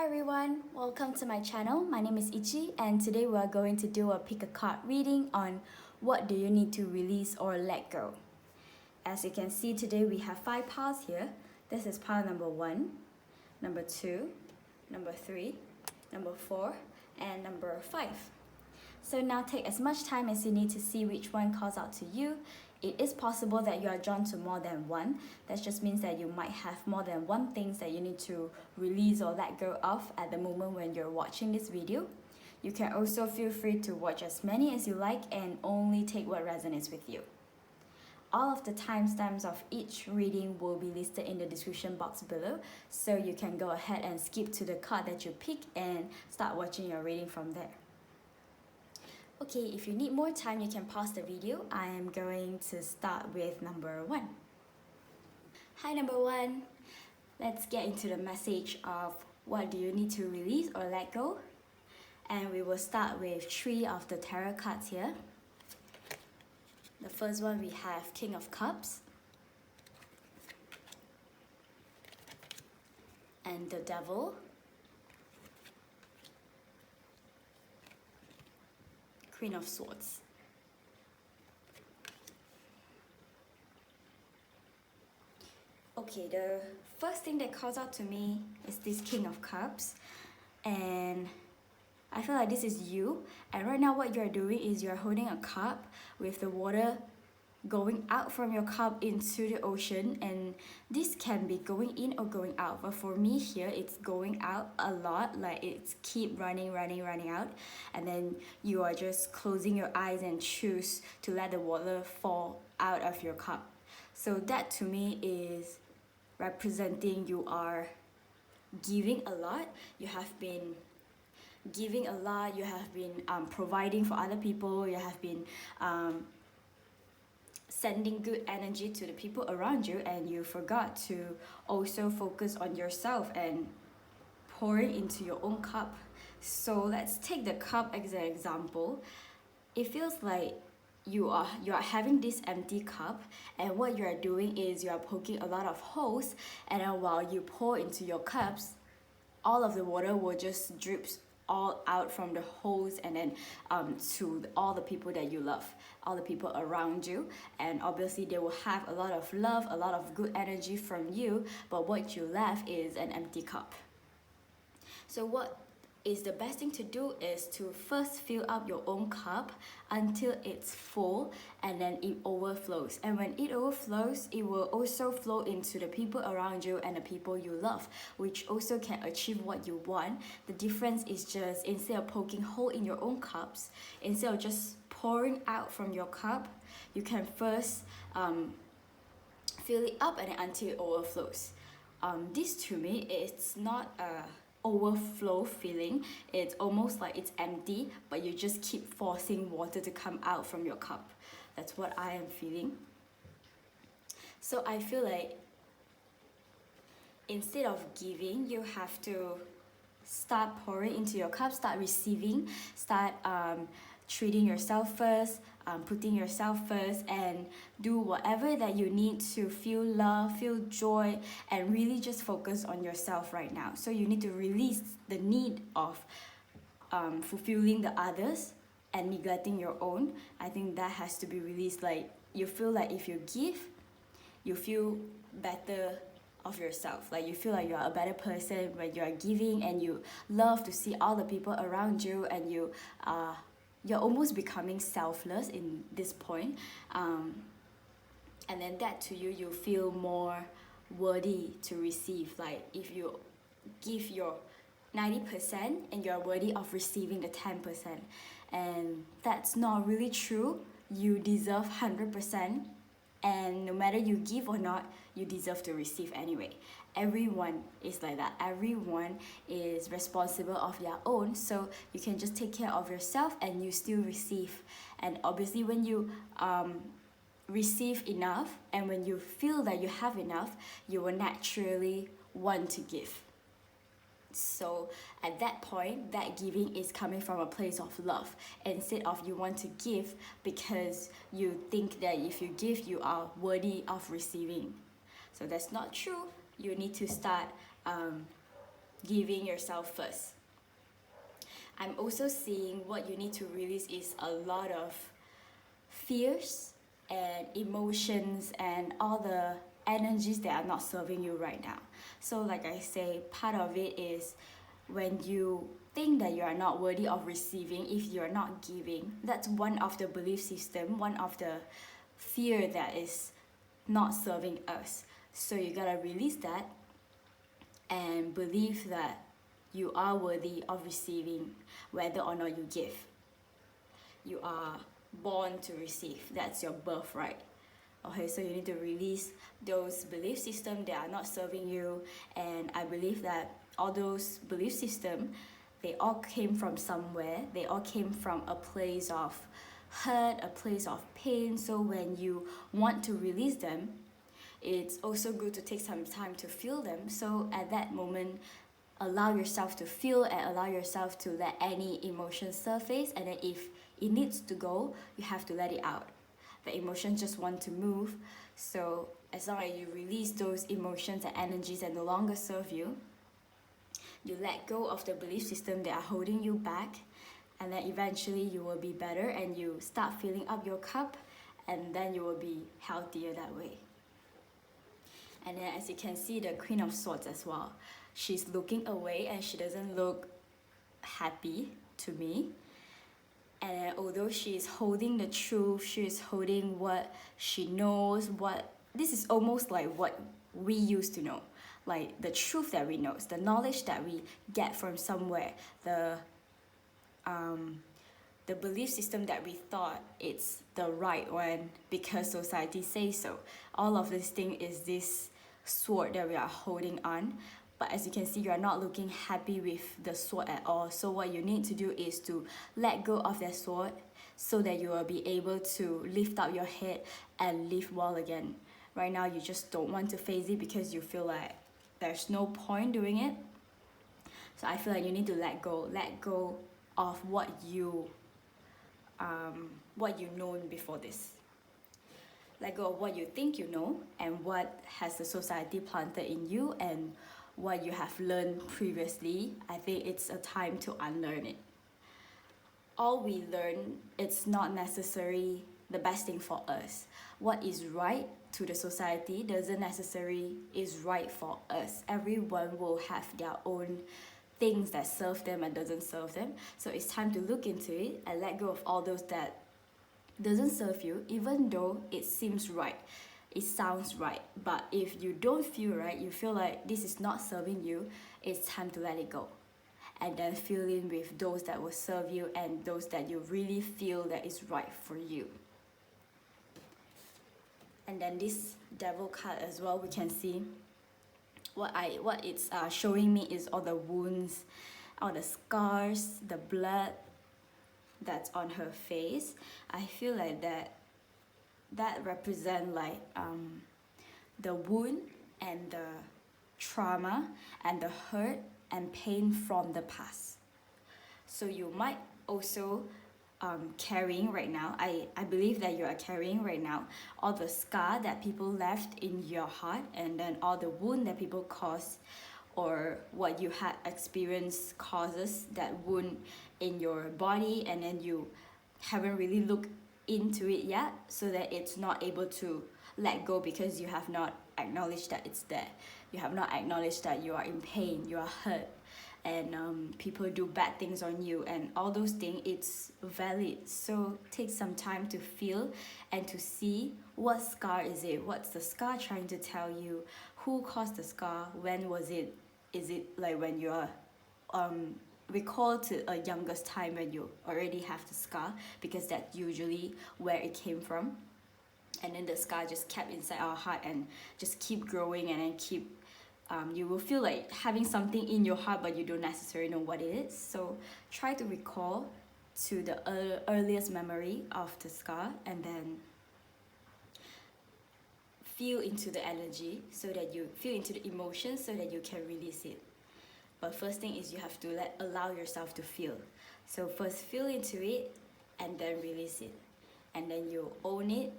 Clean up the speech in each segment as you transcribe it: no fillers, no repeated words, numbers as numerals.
everyone, welcome to my channel. My name is Ichi and today we are going to do a pick a card reading on what do you need to release or let go. As you can see today we have 5 piles here. This is pile number 1, number 2, number 3, number 4 and number 5. So now take as much time as you need to see which one calls out to you. It is possible that you are drawn to more than one. That just means that you might have more than one things that you need to release or let go of at the moment when you're watching this video. You can also feel free to watch as many as you like and only take what resonates with you. All of the timestamps of each reading will be listed in the description box below, so you can go ahead and skip to the card that you pick and start watching your reading from there. Okay, if you need more time, you can pause the video. I am going to start with number 1. Hi, number 1. Let's get into the message of what do you need to release or let go. And we will start with 3 of the tarot cards here. The first one we have King of Cups and the Devil. Queen of Swords. Okay, the first thing that calls out to me is this King of Cups, and I feel like this is you, and right now what you're doing is you're holding a cup with the water going out from your cup into the ocean, and this can be going in or going out, but for me here it's going out a lot, like it's keep running out, and then you are just closing your eyes and choose to let the water fall out of your cup. So that to me is representing you are giving a lot. You have been giving a lot, you have been providing for other people, you have been sending good energy to the people around you, and you forgot to also focus on yourself and pouring into your own cup. So let's take the cup as an example. It feels like you are having this empty cup, and what you are doing is you are poking a lot of holes, and then while you pour into your cups, all of the water will just drip all out from the holes and then to all the people that you love, all the people around you, and obviously they will have a lot of love, a lot of good energy from you, but what you left is an empty cup. So what is the best thing to do is to first fill up your own cup until it's full, and then it overflows, and when it overflows it will also flow into the people around you and the people you love, which also can achieve what you want. The difference is just instead of poking hole in your own cups, instead of just pouring out from your cup, you can first fill it up and then until it overflows. This to me, it's not a overflow feeling. It's almost like it's empty, but you just keep forcing water to come out from your cup. That's what I am feeling. So I feel like instead of giving, you have to start pouring into your cup, start receiving, start treating yourself first, putting yourself first, and do whatever that you need to feel love, feel joy, and really just focus on yourself right now. So you need to release the need of fulfilling the others and neglecting your own. I think that has to be released. Like, you feel like if you give, you feel better of yourself, like you feel like you are a better person when you are giving, and you love to see all the people around you, and you're almost becoming selfless in this point, and then that to you, you feel more worthy to receive. Like if you give your 90% and you're worthy of receiving the 10%, and that's not really true. You deserve 100%, and no matter you give or not, you deserve to receive anyway. Everyone is like that. Everyone is responsible of their own, so you can just take care of yourself and you still receive. And obviously when you receive enough, and when you feel that you have enough, you will naturally want to give. So at that point, that giving is coming from a place of love, instead of you want to give because you think that if you give, you are worthy of receiving. So that's not true. You need to start giving yourself first. I'm also seeing what you need to release is a lot of fears and emotions and all the energies that are not serving you right now. So like I say, part of it is when you think that you are not worthy of receiving, if you're not giving, that's one of the belief system, one of the fear that is not serving us. So you gotta release that and believe that you are worthy of receiving whether or not you give. You are born to receive. That's your birthright. Okay, so you need to release those belief systems that are not serving you. And I believe that all those belief systems, they all came from somewhere. They all came from a place of hurt, a place of pain. So when you want to release them, it's also good to take some time to feel them. So at that moment, allow yourself to feel and allow yourself to let any emotion surface. And then if it needs to go, you have to let it out. The emotions just want to move. So as long as you release those emotions and energies that no longer serve you, you let go of the belief system that are holding you back, and then eventually you will be better and you start filling up your cup, and then you will be healthier that way. And then as you can see, the Queen of Swords as well. She's looking away and she doesn't look happy to me. And although she is holding the truth, she is holding what she knows, this is almost like what we used to know. Like the truth that we know, the knowledge that we get from somewhere, the belief system that we thought it's the right one because society says so. All of this thing is this sword that we are holding on. But as you can see, you are not looking happy with the sword at all. So what you need to do is to let go of that sword so that you will be able to lift up your head and live well again. Right now, you just don't want to face it because you feel like there's no point doing it. So I feel like you need to let go of what you known before this. Let go of what you think you know and what has the society planted in you and what you have learned previously. I think it's a time to unlearn it. All we learn, it's not necessarily the best thing for us. What is right to the society doesn't necessarily is right for us. Everyone will have their own things that serve them and doesn't serve them. So it's time to look into it and let go of all those that doesn't serve you, even though it seems right. It sounds right, but if you don't feel right, you feel like this is not serving you, it's time to let it go. And then fill in with those that will serve you and those that you really feel that is right for you. And then this devil card as well, we can see what it's showing me is all the wounds, all the scars, the blood that's on her face. I feel like that represent like the wound and the trauma and the hurt and pain from the past. So you might also carrying right now, I believe that you are carrying right now all the scar that people left in your heart, and then all the wound that people caused or what you had experienced causes that wound in your body, and then you haven't really looked into it yet, so that it's not able to let go because you have not acknowledged that it's there. You have not acknowledged that you are in pain, you are hurt, and people do bad things on you, and all those things, it's valid. So take some time to feel and to see what scar is it, what's the scar trying to tell you, who caused the scar, when was it, is it like when you are recall to a youngest time when you already have the scar, because that's usually where it came from, and then the scar just kept inside our heart and just keep growing, and then keep you will feel like having something in your heart but you don't necessarily know what it is. So try to recall to the earliest memory of the scar, and then feel into the energy, so that you feel into the emotions so that you can release it. But first thing is you have to allow yourself to feel. So first feel into it and then release it. And then you own it,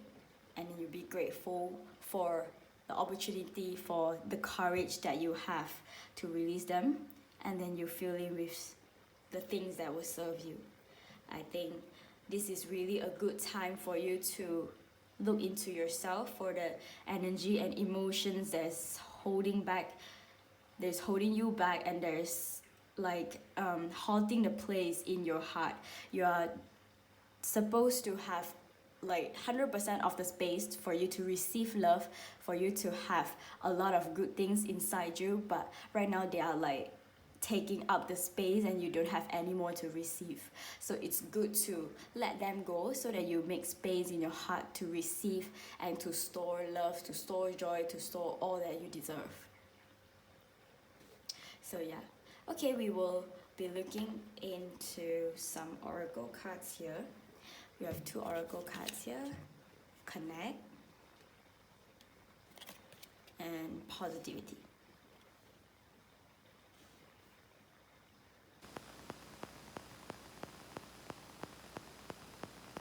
and then you be grateful for the opportunity, for the courage that you have to release them. and then you fill in with the things that will serve you. I think this is really a good time for you to look into yourself for the energy and emotions that's holding you back, and there's like halting the place in your heart. You are supposed to have like 100% of the space for you to receive love, for you to have a lot of good things inside you, but right now they are like taking up the space and you don't have any more to receive. So it's good to let them go so that you make space in your heart to receive and to store love, to store joy, to store all that you deserve. So yeah, okay, we will be looking into some oracle cards here. We have 2 oracle cards here: connect and positivity.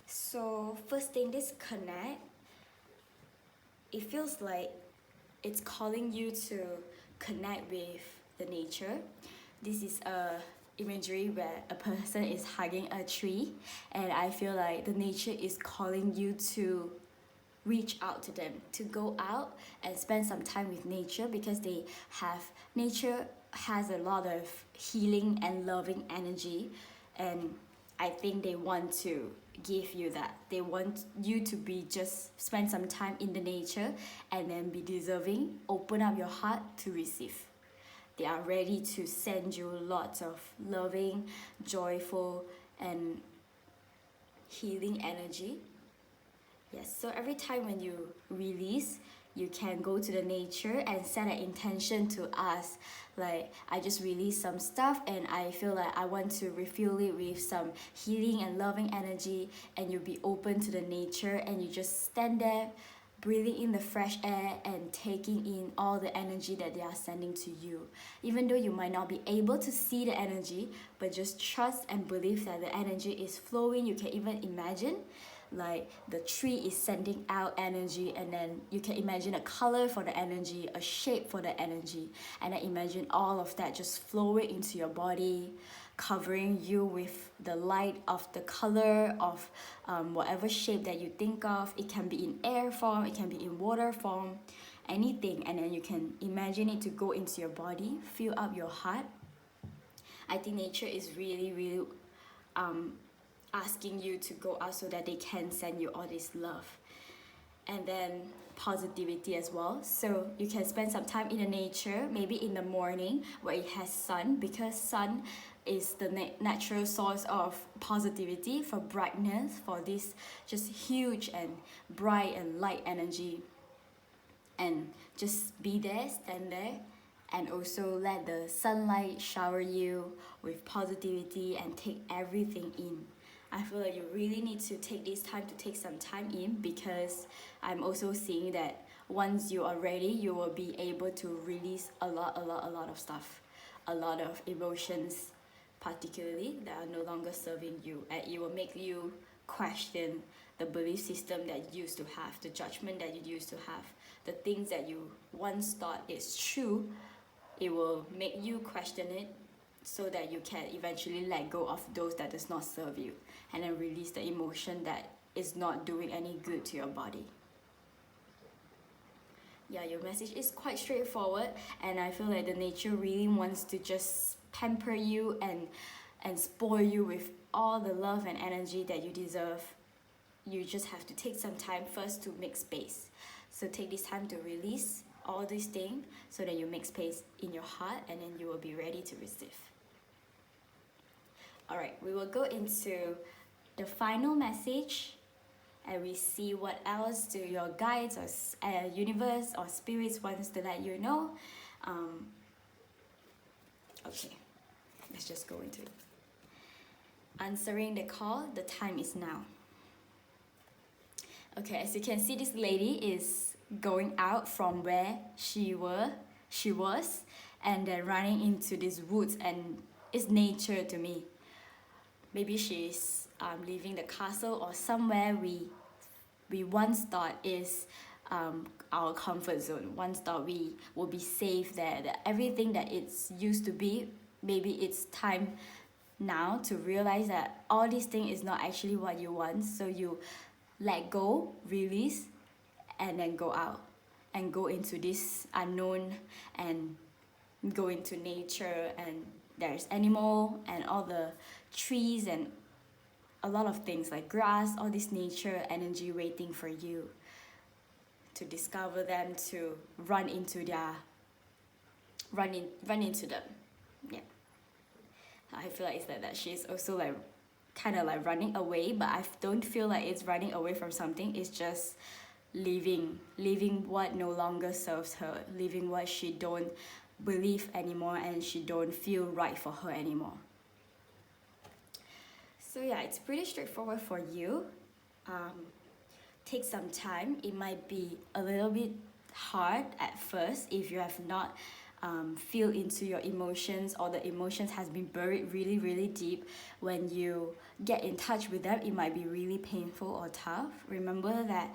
So first thing, this connect, it feels like it's calling you to connect with the nature. This is a imagery where a person is hugging a tree, and I feel like the nature is calling you to reach out to them, to go out and spend some time with nature, because nature has a lot of healing and loving energy, and I think they want to give you that. They want you to be just spend some time in the nature and then be deserving, open up your heart to receive. They are ready to send you lots of loving, joyful, and healing energy. Yes, so every time when you release, you can go to the nature and set an intention to ask, like, I just released some stuff and I feel like I want to refill it with some healing and loving energy, and you'll be open to the nature and you just stand there breathing in the fresh air and taking in all the energy that they are sending to you. Even though you might not be able to see the energy, but just trust and believe that the energy is flowing. You can even imagine like the tree is sending out energy, and then you can imagine a color for the energy, a shape for the energy, and then imagine all of that just flowing into your body, covering you with the light of the color of whatever shape that you think of. It can be in air form, it can be in water form, anything, and then you can imagine it to go into your body, fill up your heart. I think nature is really asking you to go out so that they can send you all this love. And then positivity as well, so you can spend some time in the nature, maybe in the morning where it has sun, because sun is the natural source of positivity, for brightness, for this just huge and bright and light energy. And just be there, stand there, and also let the sunlight shower you with positivity and take everything in. I feel like you really need to take this time to take some time in, because I'm also seeing that once you are ready, you will be able to release a lot of stuff, a lot of emotions, particularly that are no longer serving you, and it will make you question the belief system that you used to have, the judgment that you used to have, the things that you once thought is true. It will make you question it, so that you can eventually let go of those that does not serve you, and then release the emotion that is not doing any good to your body. Yeah, your message is quite straightforward, and I feel like the nature really wants to just pamper you and spoil you with all the love and energy that you deserve. You just have to take some time first to make space. So take this time to release all these things so that you make space in your heart, and then you will be ready to receive. Alright, we will go into the final message, and we see what else do your guides or universe or spirits wants to let you know. Okay, let's just go into it. Answering the call, the time is now. Okay, as you can see, this lady is going out from where she was, and then running into these woods, and it's nature to me. Maybe she's leaving the castle or somewhere we once thought is our comfort zone. Once thought we will be safe there, that everything that it's used to be maybe it's time now to realize that all these things is not actually what you want. So you let go, release, and then go out and go into this unknown and go into nature, and there's animal and all the trees and a lot of things like grass, all this nature energy waiting for you to discover them, to run into them. Yeah, I feel like it's like that. She's also like kind of like running away, but I don't feel like it's running away from something. It's just leaving what no longer serves her, leaving what she don't believe anymore and she don't feel right for her anymore. So yeah, it's pretty straightforward for you. Take some time. It might be a little bit hard at first if you have not feel into your emotions, or the emotions has been buried really deep. When you get in touch with them, it might be really painful or tough. Remember that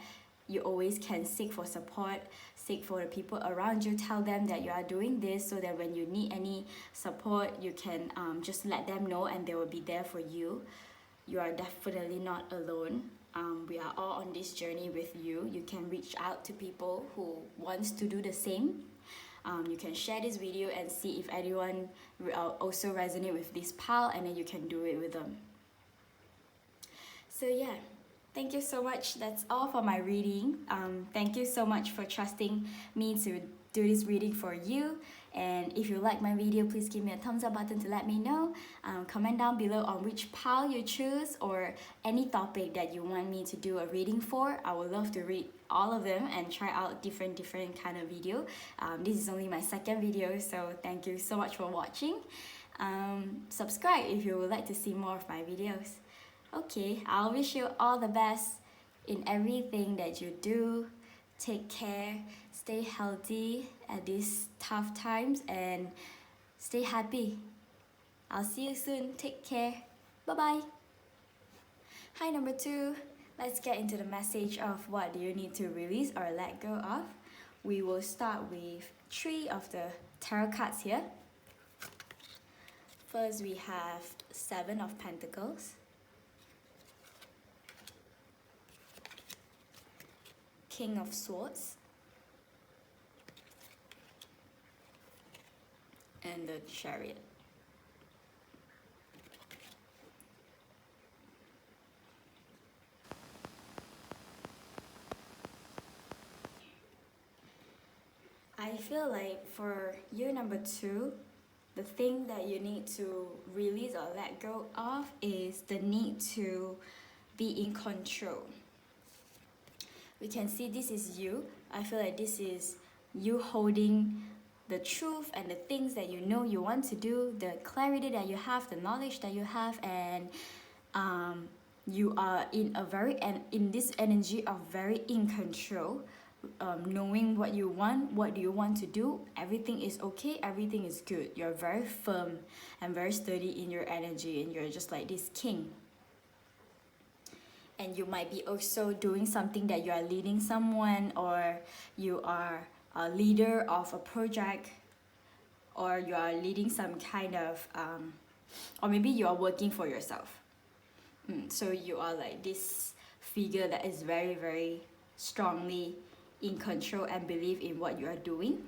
you always can seek for support, seek for the people around you, tell them that you are doing this, so that when you need any support, you can just let them know and they will be there for you. You are definitely not alone. We are all on this journey with you. You can reach out to people who wants to do the same. You can share this video and see if anyone also resonate with this pile, and then you can do it with them. So yeah, thank you so much. That's all for my reading. Thank you so much for trusting me to do this reading for you. And if you like my video, please give me a thumbs up button to let me know. Comment down below on which pile you choose, or any topic that you want me to do a reading for. I would love to read all of them and try out different kind of video. This is only my second video, so thank you so much for watching. Subscribe if you would like to see more of my videos. Okay, I'll wish you all the best in everything that you do. Take care, stay healthy at these tough times, and stay happy. I'll see you soon. Take care. Bye-bye. Hi, number 2. Let's get into the message of what do you need to release or let go of. We will start with 3 of the tarot cards here. First, we have 7 of Pentacles, King of Swords, and the Chariot. I feel like for you, number 2, the thing that you need to release or let go of is the need to be in control. We can see this is you. I feel like this is you holding the truth and the things that you know you want to do, the clarity that you have, the knowledge that you have, and you are in this energy of very in control. Knowing what you want, what do you want to do, everything is okay, everything is good. You're very firm and very sturdy in your energy, and you're just like this king. And you might be also doing something that you are leading someone, or you are a leader of a project, or you are leading some kind of or maybe you are working for yourself. So you are like this figure that is very strongly in control and believe in what you are doing.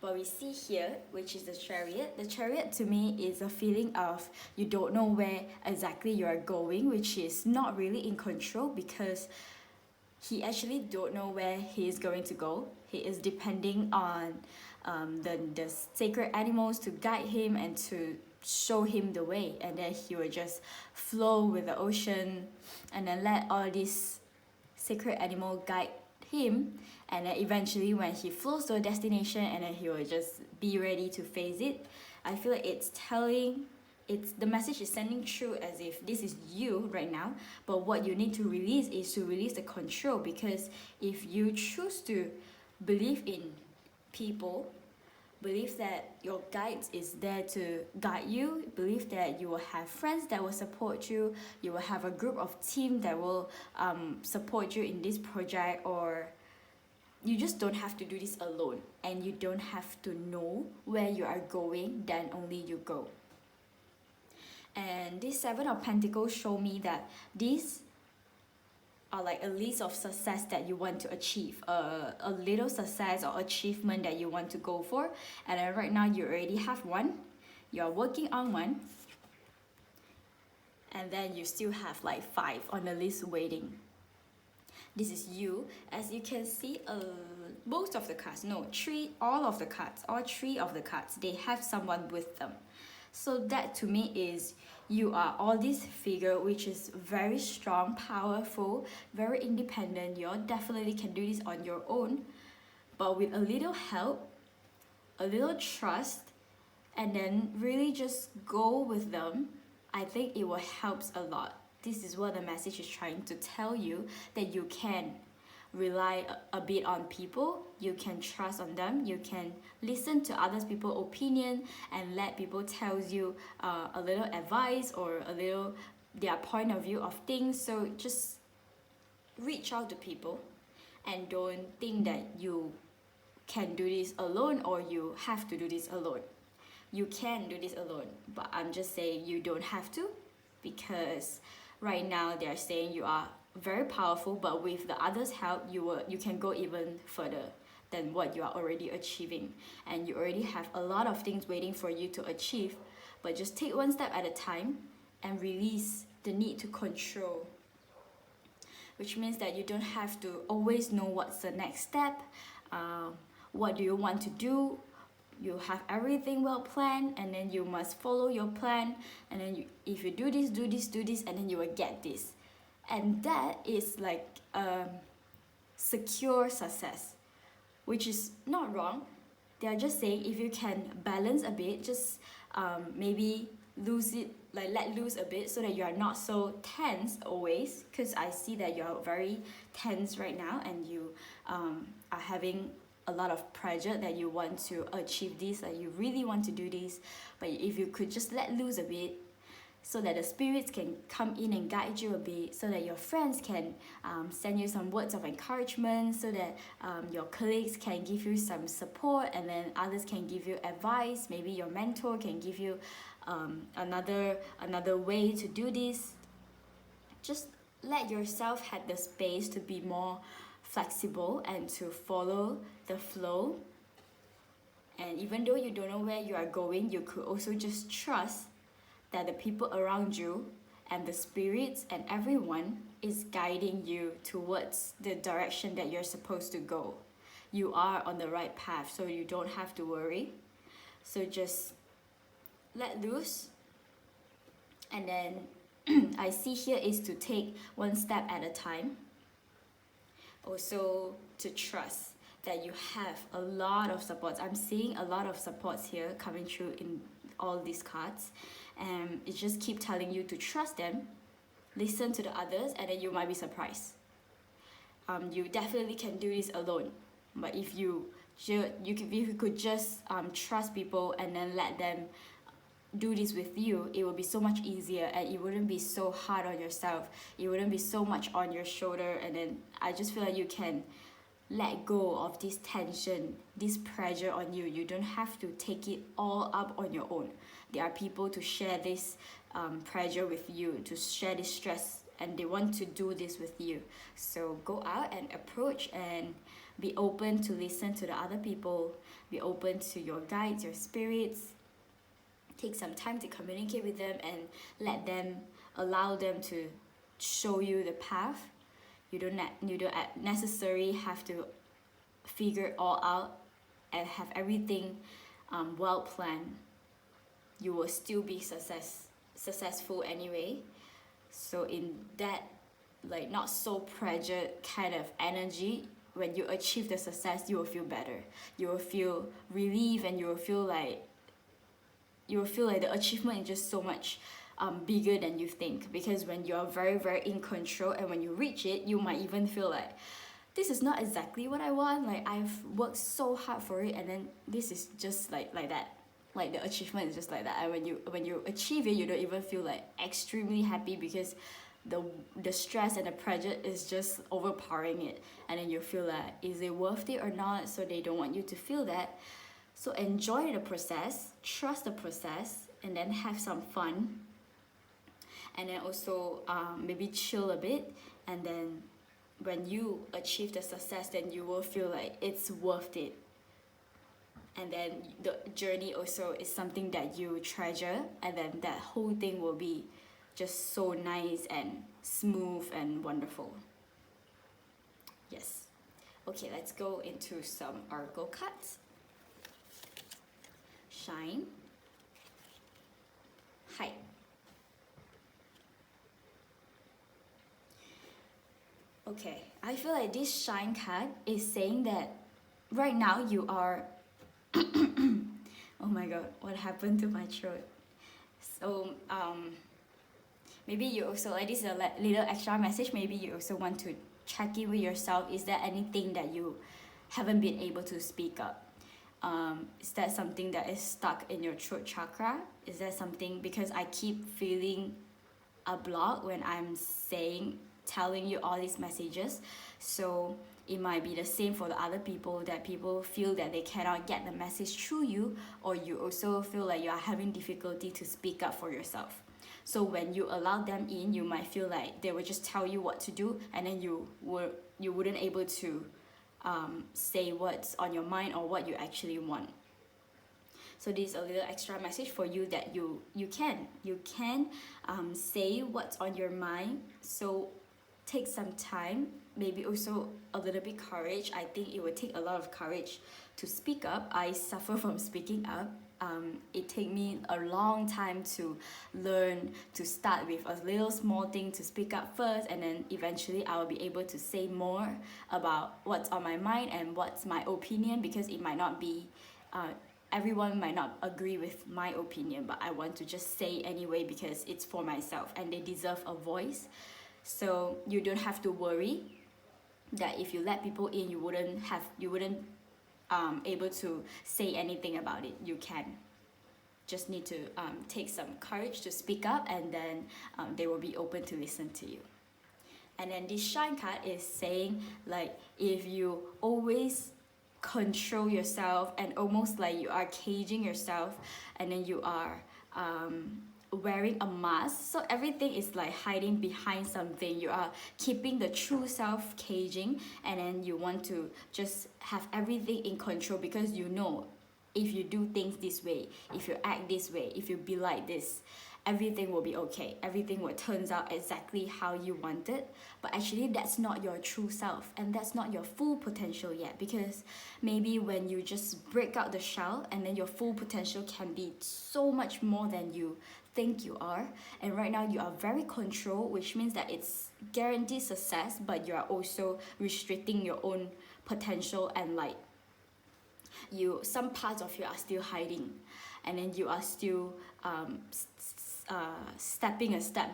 But we see here, which is the Chariot. The Chariot to me is a feeling of you don't know where exactly you are going, which is not really in control, because he actually don't know where he is going to go. He is depending on the sacred animals to guide him and to show him the way, and then he will just flow with the ocean and then let all these sacred animal guide him, and then eventually when he flows to a destination, and then he will just be ready to face it. I feel like the message is sending through as if this is you right now, but what you need to release is to release the control. Because if you choose to believe in people, believe that your guide is there to guide you, believe that you will have friends that will support you, you will have a group of team that will support you in this project, or you just don't have to do this alone, and you don't have to know where you are going, then only you go. And this Seven of Pentacles show me that these are like a list of success that you want to achieve, a little success or achievement that you want to go for, and then right now you already have one, you're working on one, and then you still have like 5 on the list waiting. This is you. As you can see, most of the cards, no, all 3 of the cards, they have someone with them. So that to me is, you are all this figure which is very strong, powerful, very independent. You definitely can do this on your own, but with a little help, a little trust, and then really just go with them. I think it will help a lot. This is what the message is trying to tell you, that you can rely a bit on people, you can trust on them, you can listen to others people's opinion and let people tell you a little advice or a little their point of view of things. So just reach out to people and don't think that you can do this alone or you have to do this alone. You can do this alone, but I'm just saying you don't have to, because right now they're saying you are very powerful, but with the others' help, you can go even further than what you are already achieving, and you already have a lot of things waiting for you to achieve. But just take one step at a time and release the need to control, which means that you don't have to always know what's the next step, what do you want to do. You have everything well planned, and then you must follow your plan, and then if you do this, and then you will get this. And that is like secure success, which is not wrong. They are just saying if you can balance a bit, just maybe let loose a bit, so that you are not so tense always, because I see that you are very tense right now, and you are having a lot of pressure that you want to achieve this, that you really want to do this. But if you could just let loose a bit, so that the spirits can come in and guide you a bit, so that your friends can send you some words of encouragement, so that your colleagues can give you some support, and then others can give you advice. Maybe your mentor can give you another way to do this. Just let yourself have the space to be more flexible and to follow the flow. And even though you don't know where you are going, you could also just trust that the people around you and the spirits and everyone is guiding you towards the direction that you're supposed to go. You are on the right path, so you don't have to worry. So just let loose. And then I see here is to take one step at a time. Also to trust that you have a lot of supports. I'm seeing a lot of supports here coming through in all these cards, and it just keep telling you to trust them, listen to the others, and then you might be surprised. You definitely can do this alone, but if you could just trust people and then let them do this with you, it would be so much easier, and it wouldn't be so hard on yourself. It wouldn't be so much on your shoulder, and then I just feel like you can let go of this tension, this pressure on you. You don't have to take it all up on your own. There are people to share this pressure with you, to share this stress, and they want to do this with you. So go out and approach and be open to listen to the other people, be open to your guides, your spirits. Take some time to communicate with them and allow them to show you the path. You don't necessarily have to figure it all out and have everything well planned. You will still be successful anyway. So in that like not so pressured kind of energy, when you achieve the success, you will feel better. You will feel relief, and you will feel like the achievement is just so much bigger than you think. Because when you're very, very in control, and when you reach it, you might even feel like, this is not exactly what I want. Like, I've worked so hard for it, and then this is just like that. Like, the achievement is just like that. And when you achieve it, you don't even feel like extremely happy, because the stress and the pressure is just overpowering it, and then you feel like, is it worth it or not? So they don't want you to feel that. So enjoy the process, trust the process, and then have some fun, and then also maybe chill a bit, and then when you achieve the success, then you will feel like it's worth it. And then the journey also is something that you treasure, and then that whole thing will be just so nice and smooth and wonderful. Yes. Okay, let's go into some oracle cards. Shine. Hide. Okay, I feel like this shine card is saying that right now you are oh my god, what happened to my throat? So maybe you also, like, this is a little extra message. Maybe you also want to check in with yourself. Is there anything that you haven't been able to speak up? Is that something that is stuck in your throat chakra? Is that something, because I keep feeling a block when I'm telling you all these messages. So it might be the same for the other people, that people feel that they cannot get the message through you, or you also feel like you are having difficulty to speak up for yourself. So when you allow them in, you might feel like they will just tell you what to do, and then you wouldn't able to say what's on your mind or what you actually want. So this is a little extra message for you, that you can say what's on your mind. So take some time, maybe also a little bit courage. I think it would take a lot of courage to speak up. I suffer from speaking up. It takes me a long time to learn to start with a little small thing to speak up first, and then eventually I will be able to say more about what's on my mind and what's my opinion, because it might not be everyone might not agree with my opinion, but I want to just say anyway because it's for myself and they deserve a voice. So you don't have to worry that if you let people in, you wouldn't able to say anything about it. You can just need to take some courage to speak up, and then they will be open to listen to you. And then this shine card is saying, like, if you always control yourself and almost like you are caging yourself, and then you are wearing a mask, so everything is like hiding behind something. You are keeping the true self caging, and then you want to just have everything in control, because you know if you do things this way, if you act this way, if you be like this, everything will be okay. Everything will turn out exactly how you want it. But actually that's not your true self, and that's not your full potential yet, because maybe when you just break out the shell, and then your full potential can be so much more than you think you are. And right now you are very controlled, which means that it's guaranteed success, but you are also restricting your own potential, and like some parts of you are still hiding, and then you are still taking a step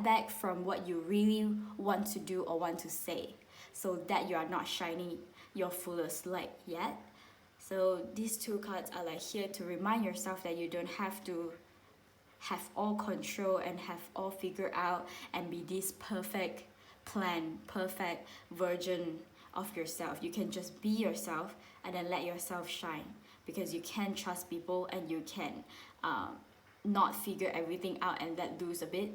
back from what you really want to do or want to say, so that you are not shining your fullest light yet. So these two cards are like here to remind yourself that you don't have to have all control and have all figured out and be this perfect version of yourself. You can just be yourself and then let yourself shine, because you can trust people, and you can not figure everything out and let loose a bit,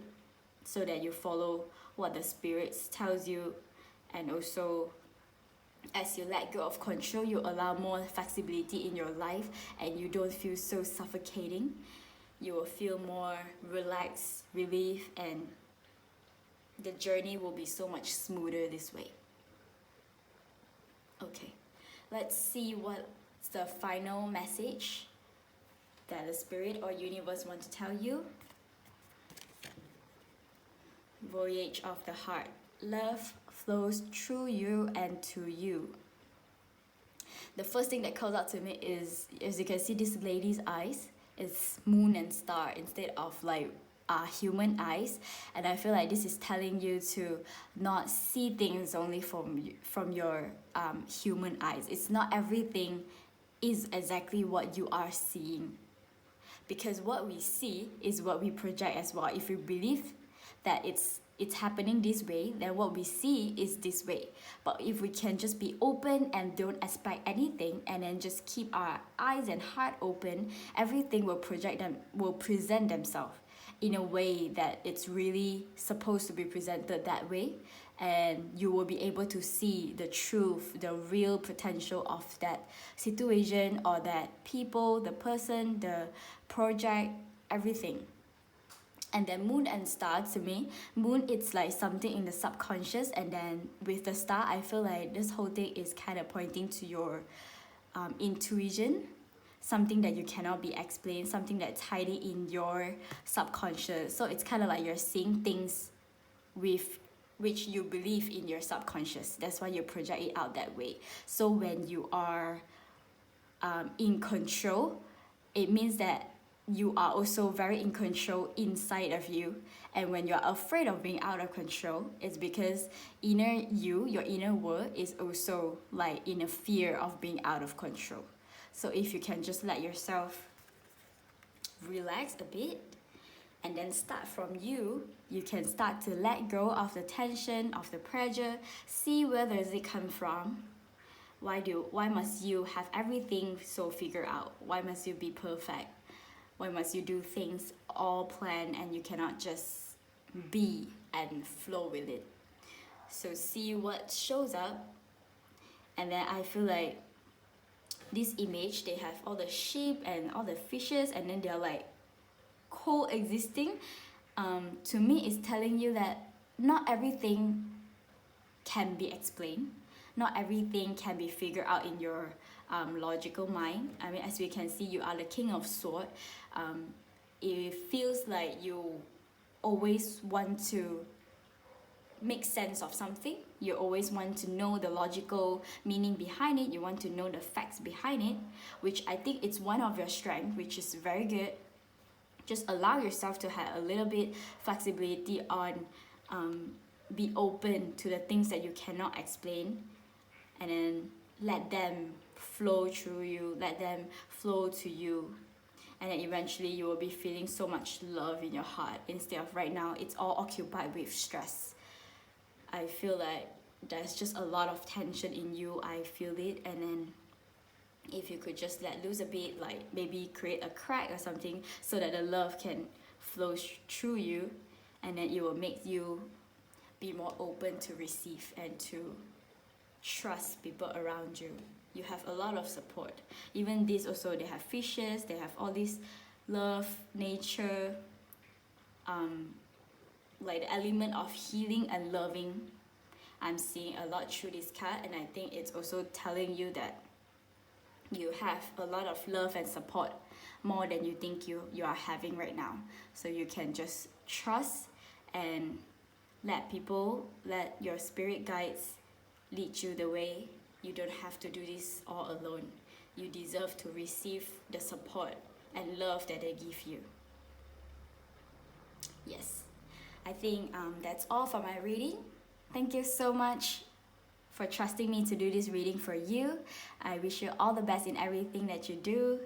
so that you follow what the spirits tells you. And also, as you let go of control, you allow more flexibility in your life, and you don't feel so suffocating. You will feel more relaxed, relief, and the journey will be so much smoother this way. Okay, let's see what's the final message that the spirit or universe want to tell you. Voyage of the heart. Love flows through you and to you. The first thing that calls out to me is, as you can see, this lady's eyes is moon and star instead of like human eyes. And I feel like this is telling you to not see things only from your human eyes. It's not everything is exactly what you are seeing. because what we see is what we project as well. If we believe that it's happening this way, then what we see is this way. But if we can just be open and don't expect anything, and then just keep our eyes and heart open, everything will present themselves in a way that it's really supposed to be presented that way, and you will be able to see the truth, the real potential of that situation or that people, the person, the project, everything. And then moon and star, to me, moon, it's like something in the subconscious, and then with the star, I feel like this whole thing is kind of pointing to your intuition, something that you cannot be explained, something that's hiding in your subconscious. So it's kind of like you're seeing things with which you believe in your subconscious. That's why you project it out that way. So when you are in control, it means that you are also very in control inside of you. And when you're afraid of being out of control, it's because inner you, your inner world, is also like in a fear of being out of control. So if you can just let yourself relax a bit, and then start from you, you can start to let go of the tension, of the pressure, see where does it come from. Why must you have everything so figured out? Why must you be perfect? Why must you do things all planned and you cannot just be and flow with it? So see what shows up. And then I feel like this image, they have all the sheep and all the fishes, and then they're like coexisting. To me, it's telling you that not everything can be explained. Not everything can be figured out in your logical mind. I mean, as we can see, you are the King of Swords. It feels like you always want to make sense of something. You always want to know the logical meaning behind it. You want to know the facts behind it, which I think it's one of your strengths, which is very good. Just allow yourself to have a little bit flexibility on be open to the things that you cannot explain, and then let them flow through you, let them flow to you, and then eventually you will be feeling so much love in your heart instead of right now it's all occupied with stress. I feel like there's just a lot of tension in you. I feel it. And then if you could just let loose a bit, like maybe create a crack or something so that the love can flow through you, and then it will make you be more open to receive and to trust people around you. You have a lot of support. Even this also, they have fishes, they have all this love, nature, like the element of healing and loving. I'm seeing a lot through this card, and I think it's also telling you that you have a lot of love and support, more than you think you are having right now. So you can just trust and let your spirit guides lead you the way. You don't have to do this all alone. You deserve to receive the support and love that they give you. Yes, I think that's all for my reading. Thank you so much for trusting me to do this reading for you. I wish you all the best in everything that you do.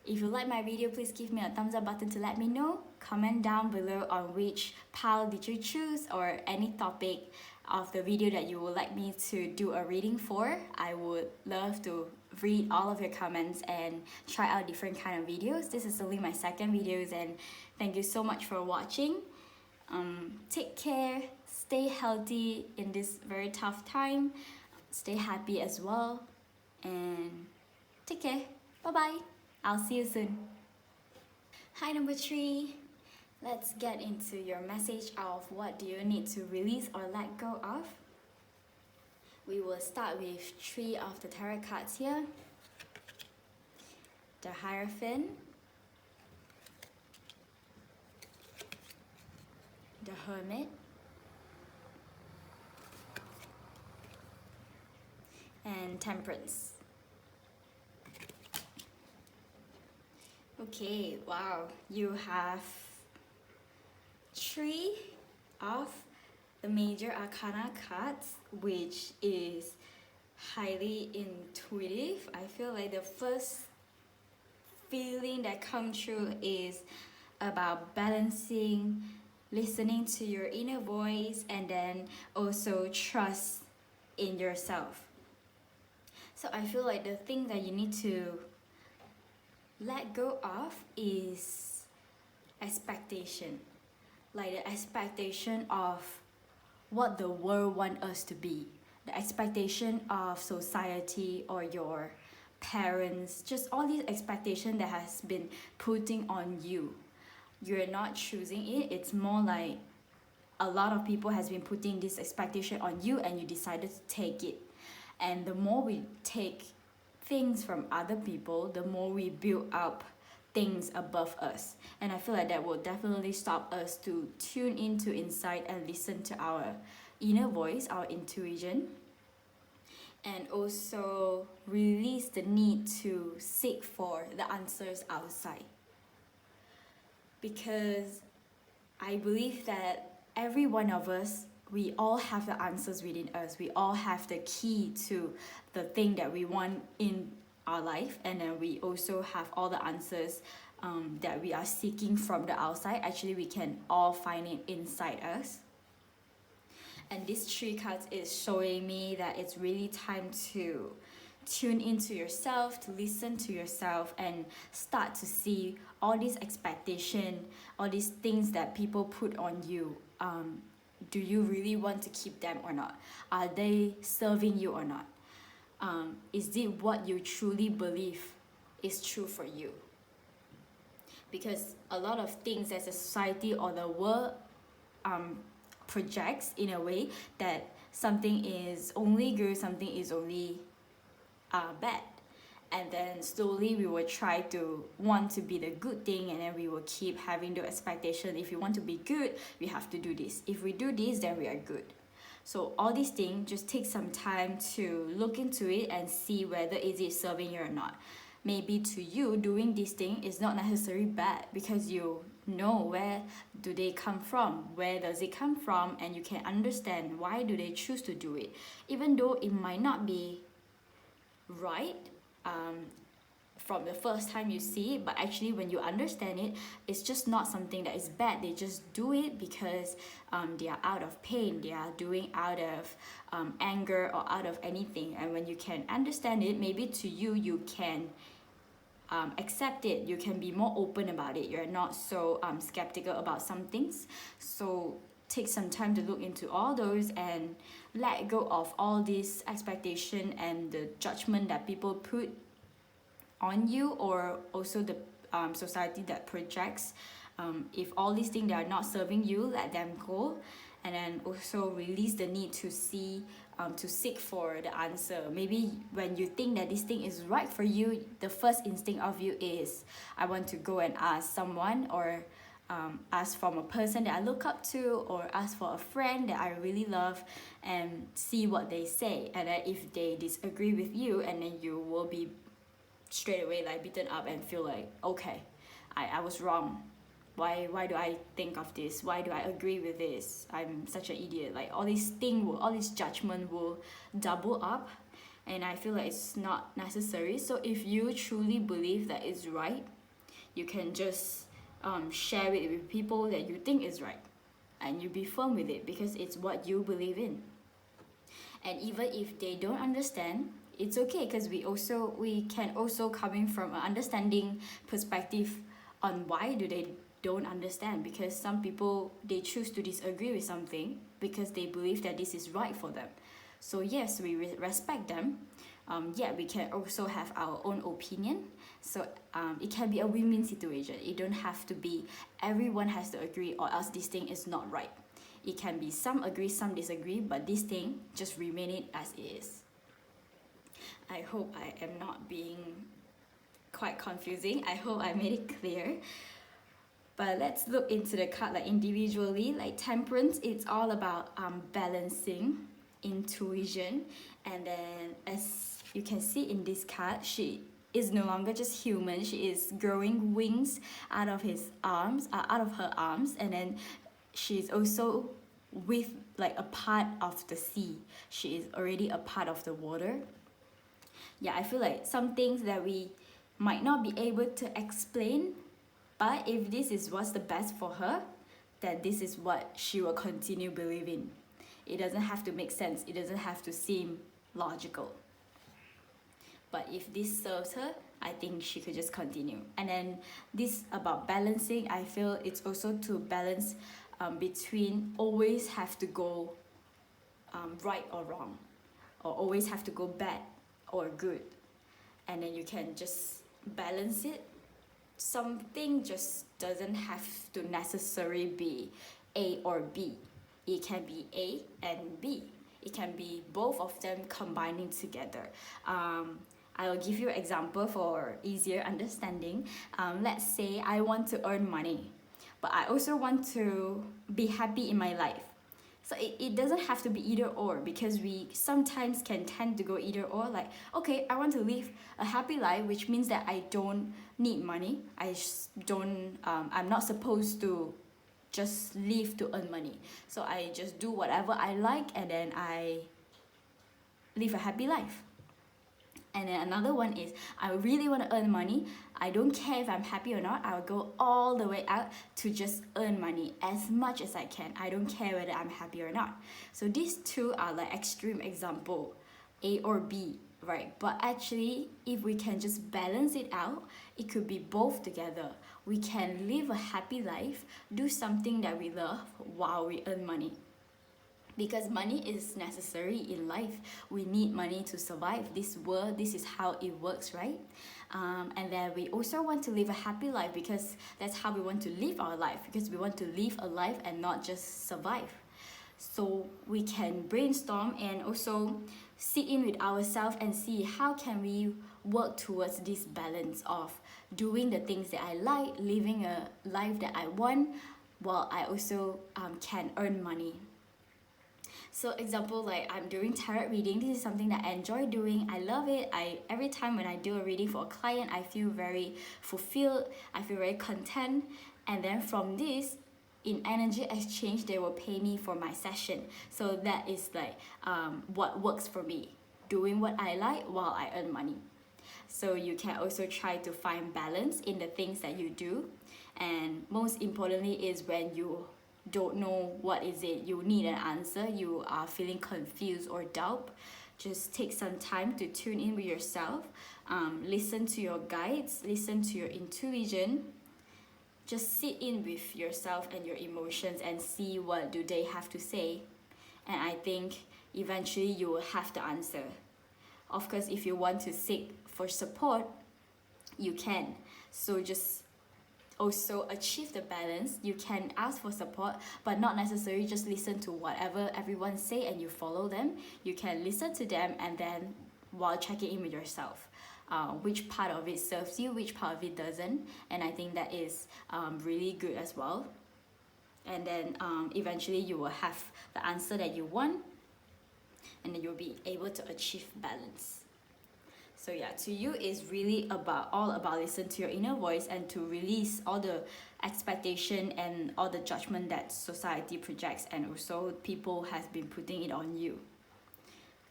If you like my video, please give me a thumbs up button to let me know. Comment down below on which pile did you choose, or any topic of the video that you would like me to do a reading for. I would love to read all of your comments and try out different kind of videos. This is only my second videos, and thank you so much for watching. Take care, stay healthy in this very tough time, stay happy as well, and take care. Bye bye. I'll see you soon. Hi, number 3. Let's get into your message of what do you need to release or let go of. We will start with 3 of the tarot cards here. The Hierophant, the Hermit, and Temperance. Okay, wow, you have 3 of the major arcana cards, which is highly intuitive. I feel like the first feeling that comes through is about balancing, listening to your inner voice, and then also trust in yourself. So I feel like the thing that you need to let go of is expectation. Like the expectation of what the world want us to be, the expectation of society or your parents, just all these expectation that has been putting on you. You're not choosing it. It's more like a lot of people has been putting this expectation on you and you decided to take it. And the more we take things from other people, the more we build up things above us. And I feel like that will definitely stop us to tune into inside and listen to our inner voice, our intuition, and also release the need to seek for the answers outside. Because I believe that every one of us, we all have the answers within us. We all have the key to the thing that we want in our life, and then we also have all the answers that we are seeking from the outside. Actually, we can all find it inside us. And this 3 cards is showing me that it's really time to tune into yourself, to listen to yourself, and start to see all these expectation, all these things that people put on you. Do you really want to keep them or not? Are they serving you or not? Is it what you truly believe is true for you? Because a lot of things as a society or the world projects in a way that something is only good, something is only bad. And then slowly we will try to want to be the good thing, and then we will keep having the expectation, if you want to be good, we have to do this. If we do this, then we are good. So all these things, just take some time to look into it and see whether is it serving you or not. Maybe to you, doing this thing is not necessarily bad because you know where do they come from, where does it come from, and you can understand why do they choose to do it. Even though it might not be right from the first time you see it, but actually when you understand it, it's just not something that is bad. They just do it because they are out of pain, they are doing out of anger or out of anything. And when you can understand it, maybe to you, you can accept it, you can be more open about it, you're not so skeptical about some things. So take some time to look into all those and let go of all this expectation and the judgment that people put on you, or also the society that projects. If all these things that are not serving you, let them go. And then also release the need to see to seek for the answer. Maybe when you think that this thing is right for you, the first instinct of you is, I want to go and ask someone, or ask from a person that I look up to, or ask for a friend that I really love, and see what they say. And then if they disagree with you, and then you will be straight away like beaten up and feel like, okay, I was wrong. Why do I think of this? Why do I agree with this? I'm such an idiot. Like all this judgment will double up, and I feel like it's not necessary. So if you truly believe that it's right, you can just share it with people that you think is right, and you be firm with it because it's what you believe in. And even if they don't understand, it's okay, because we can also coming from an understanding perspective on why do they don't understand. Because some people, they choose to disagree with something because they believe that this is right for them. So yes, we respect them. We can also have our own opinion. So it can be a win-win situation. It don't have to be everyone has to agree or else this thing is not right. It can be some agree, some disagree, but this thing just remain it as it is. I hope I am not being quite confusing. I hope I made it clear. But let's look into the card like individually. Like Temperance, it's all about balancing, intuition, and then as you can see in this card, she is no longer just human. She is growing wings out of her arms, and then she's also with like a part of the sea. She is already a part of the water. Yeah, I feel like some things that we might not be able to explain, but if this is what's the best for her, then this is what she will continue believing. It doesn't have to make sense. It doesn't have to seem logical. But if this serves her, I think she could just continue. And then this about balancing, I feel it's also to balance between always have to go right or wrong, or always have to go bad or good. And then you can just balance it. Something just doesn't have to necessarily be A or B. It can be A and B. It can be both of them combining together. I'll give you an example for easier understanding. Let's say I want to earn money, but I also want to be happy in my life. So it doesn't have to be either or, because we sometimes can tend to go either or, like, okay, I want to live a happy life, which means that I don't need money. I'm not supposed to just live to earn money. So I just do whatever I like, and then I live a happy life. And then another one is, I really want to earn money. I don't care if I'm happy or not. I'll go all the way out to just earn money as much as I can. I don't care whether I'm happy or not. So these two are like extreme example, A or B, right? But actually, if we can just balance it out, it could be both together. We can live a happy life, do something that we love while we earn money. Because money is necessary in life. We need money to survive this world. This is how it works, right? And then we also want to live a happy life, because that's how we want to live our life, because we want to live a life and not just survive. So we can brainstorm and also sit in with ourselves and see how can we work towards this balance of doing the things that I like, living a life that I want, while I also can earn money. So example, like I'm doing tarot reading. This is something that I enjoy doing. I love it. Every time when I do a reading for a client, I feel very fulfilled. I feel very content. And then from this, in energy exchange, they will pay me for my session. So that is like what works for me. Doing what I like while I earn money. So you can also try to find balance in the things that you do. And most importantly is when you don't know what is it, you need an answer, you are feeling confused or doubt, just take some time to tune in with yourself, listen to your guides, listen to your intuition, just sit in with yourself and your emotions and see what do they have to say. And I think eventually you will have the answer. Of course, if you want to seek for support, you can. So just also achieve the balance. You can ask for support, but not necessarily just listen to whatever everyone say and you follow them. You can listen to them, and then while checking in with yourself, which part of it serves you, which part of it doesn't. And I think that is really good as well. And then eventually you will have the answer that you want, and then you'll be able to achieve balance. So yeah, to you is really all about listen to your inner voice and to release all the expectation and all the judgment that society projects and also people has been putting it on you.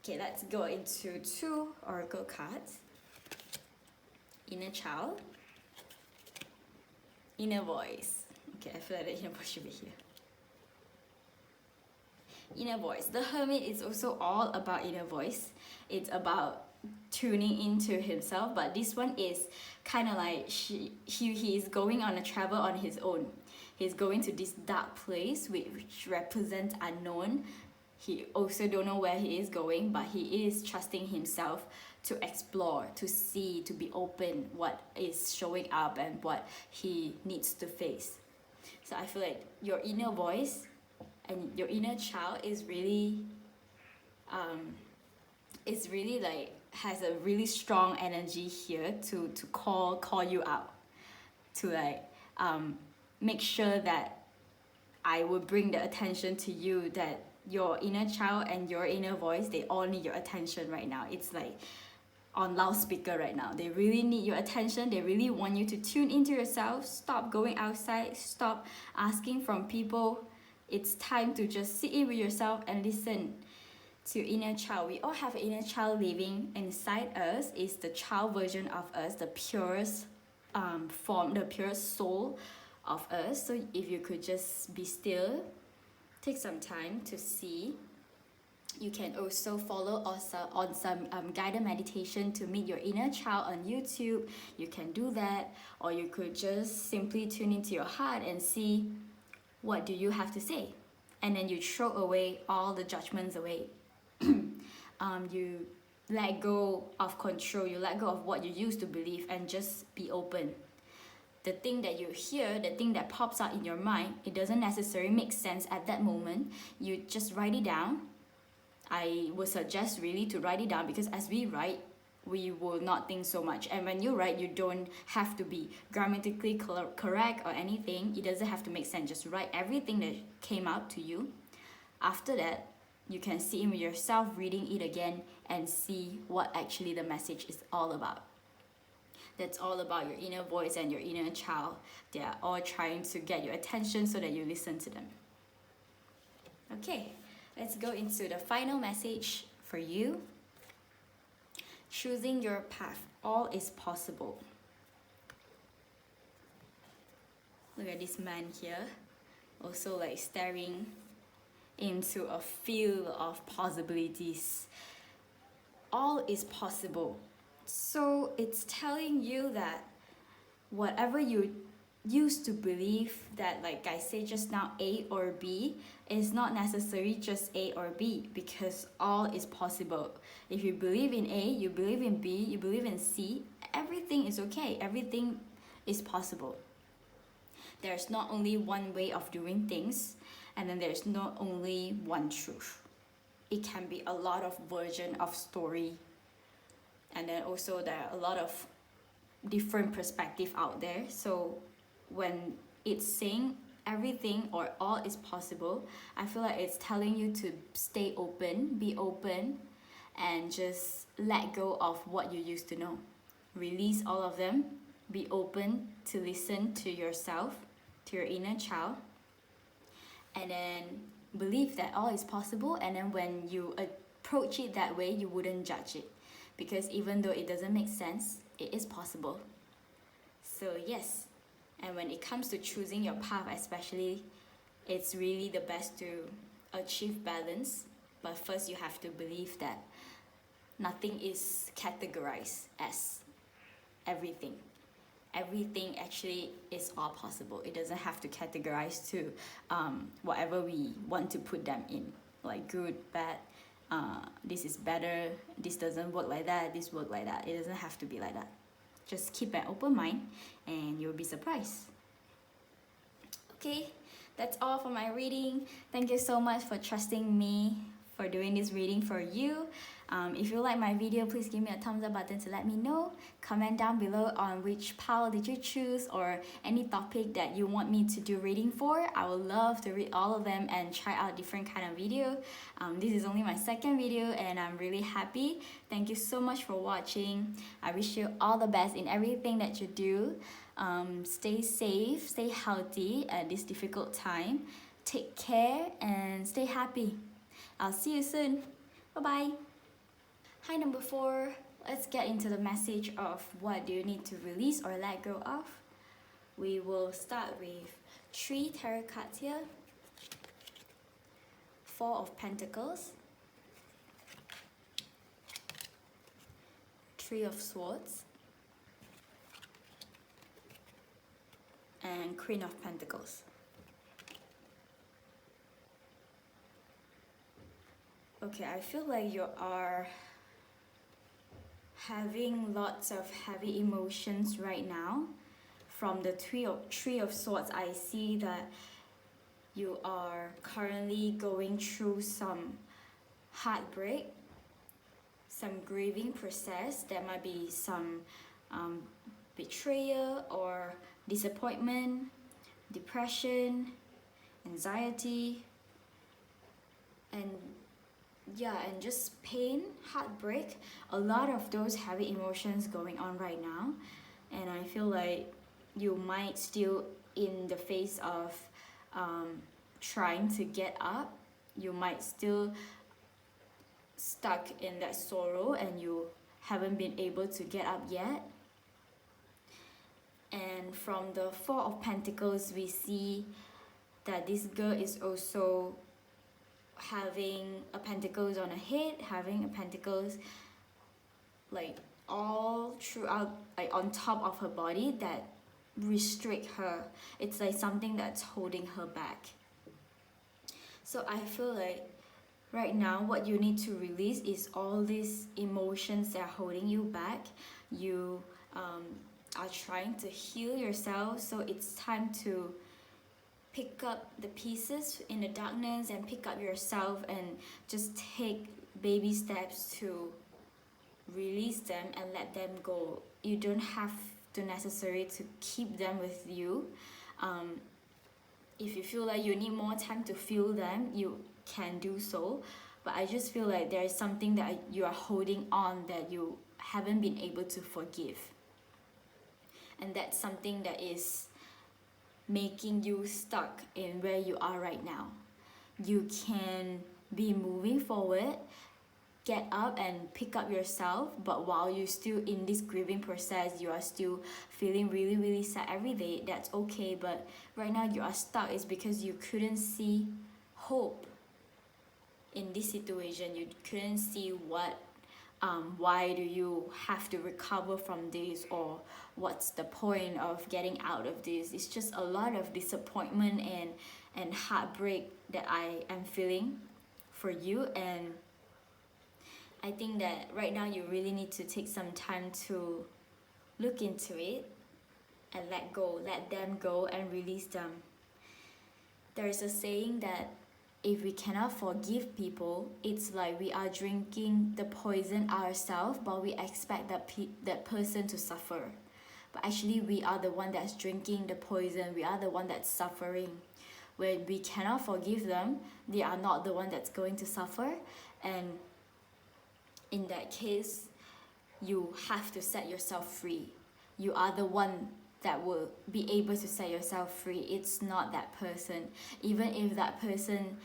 Okay, let's go into 2 oracle cards. Inner child, inner voice. Okay, I feel like the inner voice should be here. Inner voice. The Hermit is also all about inner voice. It's about tuning into himself, but this one is kind of like he is going on a travel on his own. He's going to this dark place which represents unknown. He also don't know where he is going, but he is trusting himself to explore, to see, to be open what is showing up and what he needs to face. So I feel like your inner voice and your inner child is really like has a really strong energy here to call you out, to like make sure that I will bring the attention to you, that your inner child and your inner voice, they all need your attention right now. It's like on loudspeaker right now. They really need your attention. They really want you to tune into yourself. Stop going outside. Stop asking from people. It's time to just sit in with yourself and listen. to your inner child. We all have an inner child living inside us. It's the child version of us, the purest form, the purest soul of us. So if you could just be still, take some time to see. You can also follow also on some guided meditation to meet your inner child on YouTube. You can do that, or you could just simply tune into your heart and see what do you have to say, and then you throw away all the judgments away. You let go of control, you let go of what you used to believe, and just be open. The thing that you hear, the thing that pops out in your mind, it doesn't necessarily make sense at that moment. You just write it down. I would suggest really to write it down, because as we write, we will not think so much. And when you write, you don't have to be grammatically correct or anything. It doesn't have to make sense. Just write everything that came out to you. After that, you can see in yourself reading it again and see what actually the message is all about. That's all about your inner voice and your inner child. They are all trying to get your attention so that you listen to them. Okay, let's go into the final message for you. Choosing your path. All is possible. Look at this man here, also like staring into a field of possibilities. All is possible. So it's telling you that whatever you used to believe that, like I said just now, A or B, is not necessarily just A or B, because all is possible. If you believe in A, you believe in B, you believe in C, everything is okay. Everything is possible. There's not only one way of doing things, and then there's not only one truth. It can be a lot of version of story, and then also there are a lot of different perspective out there. So when it's saying everything or all is possible, I feel like it's telling you to stay open, be open, and just let go of what you used to know. Release all of them. Be open to listen to yourself, to your inner child, and then believe that all is possible. And then when you approach it that way, you wouldn't judge it, because even though it doesn't make sense, it is possible. So yes, and when it comes to choosing your path especially, it's really the best to achieve balance. But first you have to believe that nothing is categorized as everything. Everything actually is all possible. It doesn't have to categorize to whatever we want to put them in, like good, bad, this is better, this doesn't work like that, this work like that. It doesn't have to be like that. Just keep an open mind and you'll be surprised. Okay, that's all for my reading. Thank you so much for trusting me for doing this reading for you. If you like my video, please give me a thumbs up button to let me know. Comment down below on which pile did you choose, or any topic that you want me to do reading for. I would love to read all of them and try out different kind of video. This is only my second video and I'm really happy. Thank you so much for watching. I wish you all the best in everything that you do. Stay safe, stay healthy at this difficult time. Take care and stay happy. I'll see you soon. Bye-bye. Hi, number 4. Let's get into the message of what do you need to release or let go of. We will start with 3 tarot cards here. 4 of Pentacles. 3 of Swords. And Queen of Pentacles. Okay, I feel like you are having lots of heavy emotions right now. From the Three of Swords, I see that you are currently going through some heartbreak, some grieving process. There might be some betrayal or disappointment, depression, anxiety, and just pain, heartbreak. A lot of those heavy emotions going on right now, and I feel like you might still in the face of trying to get up. You might still stuck in that sorrow and you haven't been able to get up yet. And from the Four of Pentacles, we see that this girl is also having a pentacles on her head, having a pentacles like all throughout, like on top of her body, that restrict her. It's like something that's holding her back. So I feel like right now what you need to release is all these emotions that are holding you back. You are trying to heal yourself, so it's time to pick up the pieces in the darkness and pick up yourself and just take baby steps to release them and let them go. You don't have to necessarily to keep them with you. If you feel like you need more time to feel them, you can do so, but I just feel like there is something that you are holding on that you haven't been able to forgive, and that's something that is making you stuck in where you are right now. You can be moving forward, get up and pick up yourself, but while you're still in this grieving process, you are still feeling really sad every day. That's okay, but right now you are stuck is because you couldn't see hope in this situation. You couldn't see why do you have to recover from this, or what's the point of getting out of this. It's just a lot of disappointment and heartbreak that I am feeling for you. And I think that right now you really need to take some time to look into it and let go, let them go and release them. There is a saying that if we cannot forgive people, it's like we are drinking the poison ourselves, but we expect that person to suffer. But actually we are the one that's drinking the poison, we are the one that's suffering. When we cannot forgive them, they are not the one that's going to suffer. And in that case, you have to set yourself free. You are the one that will be able to set yourself free. It's not that person. Even if that person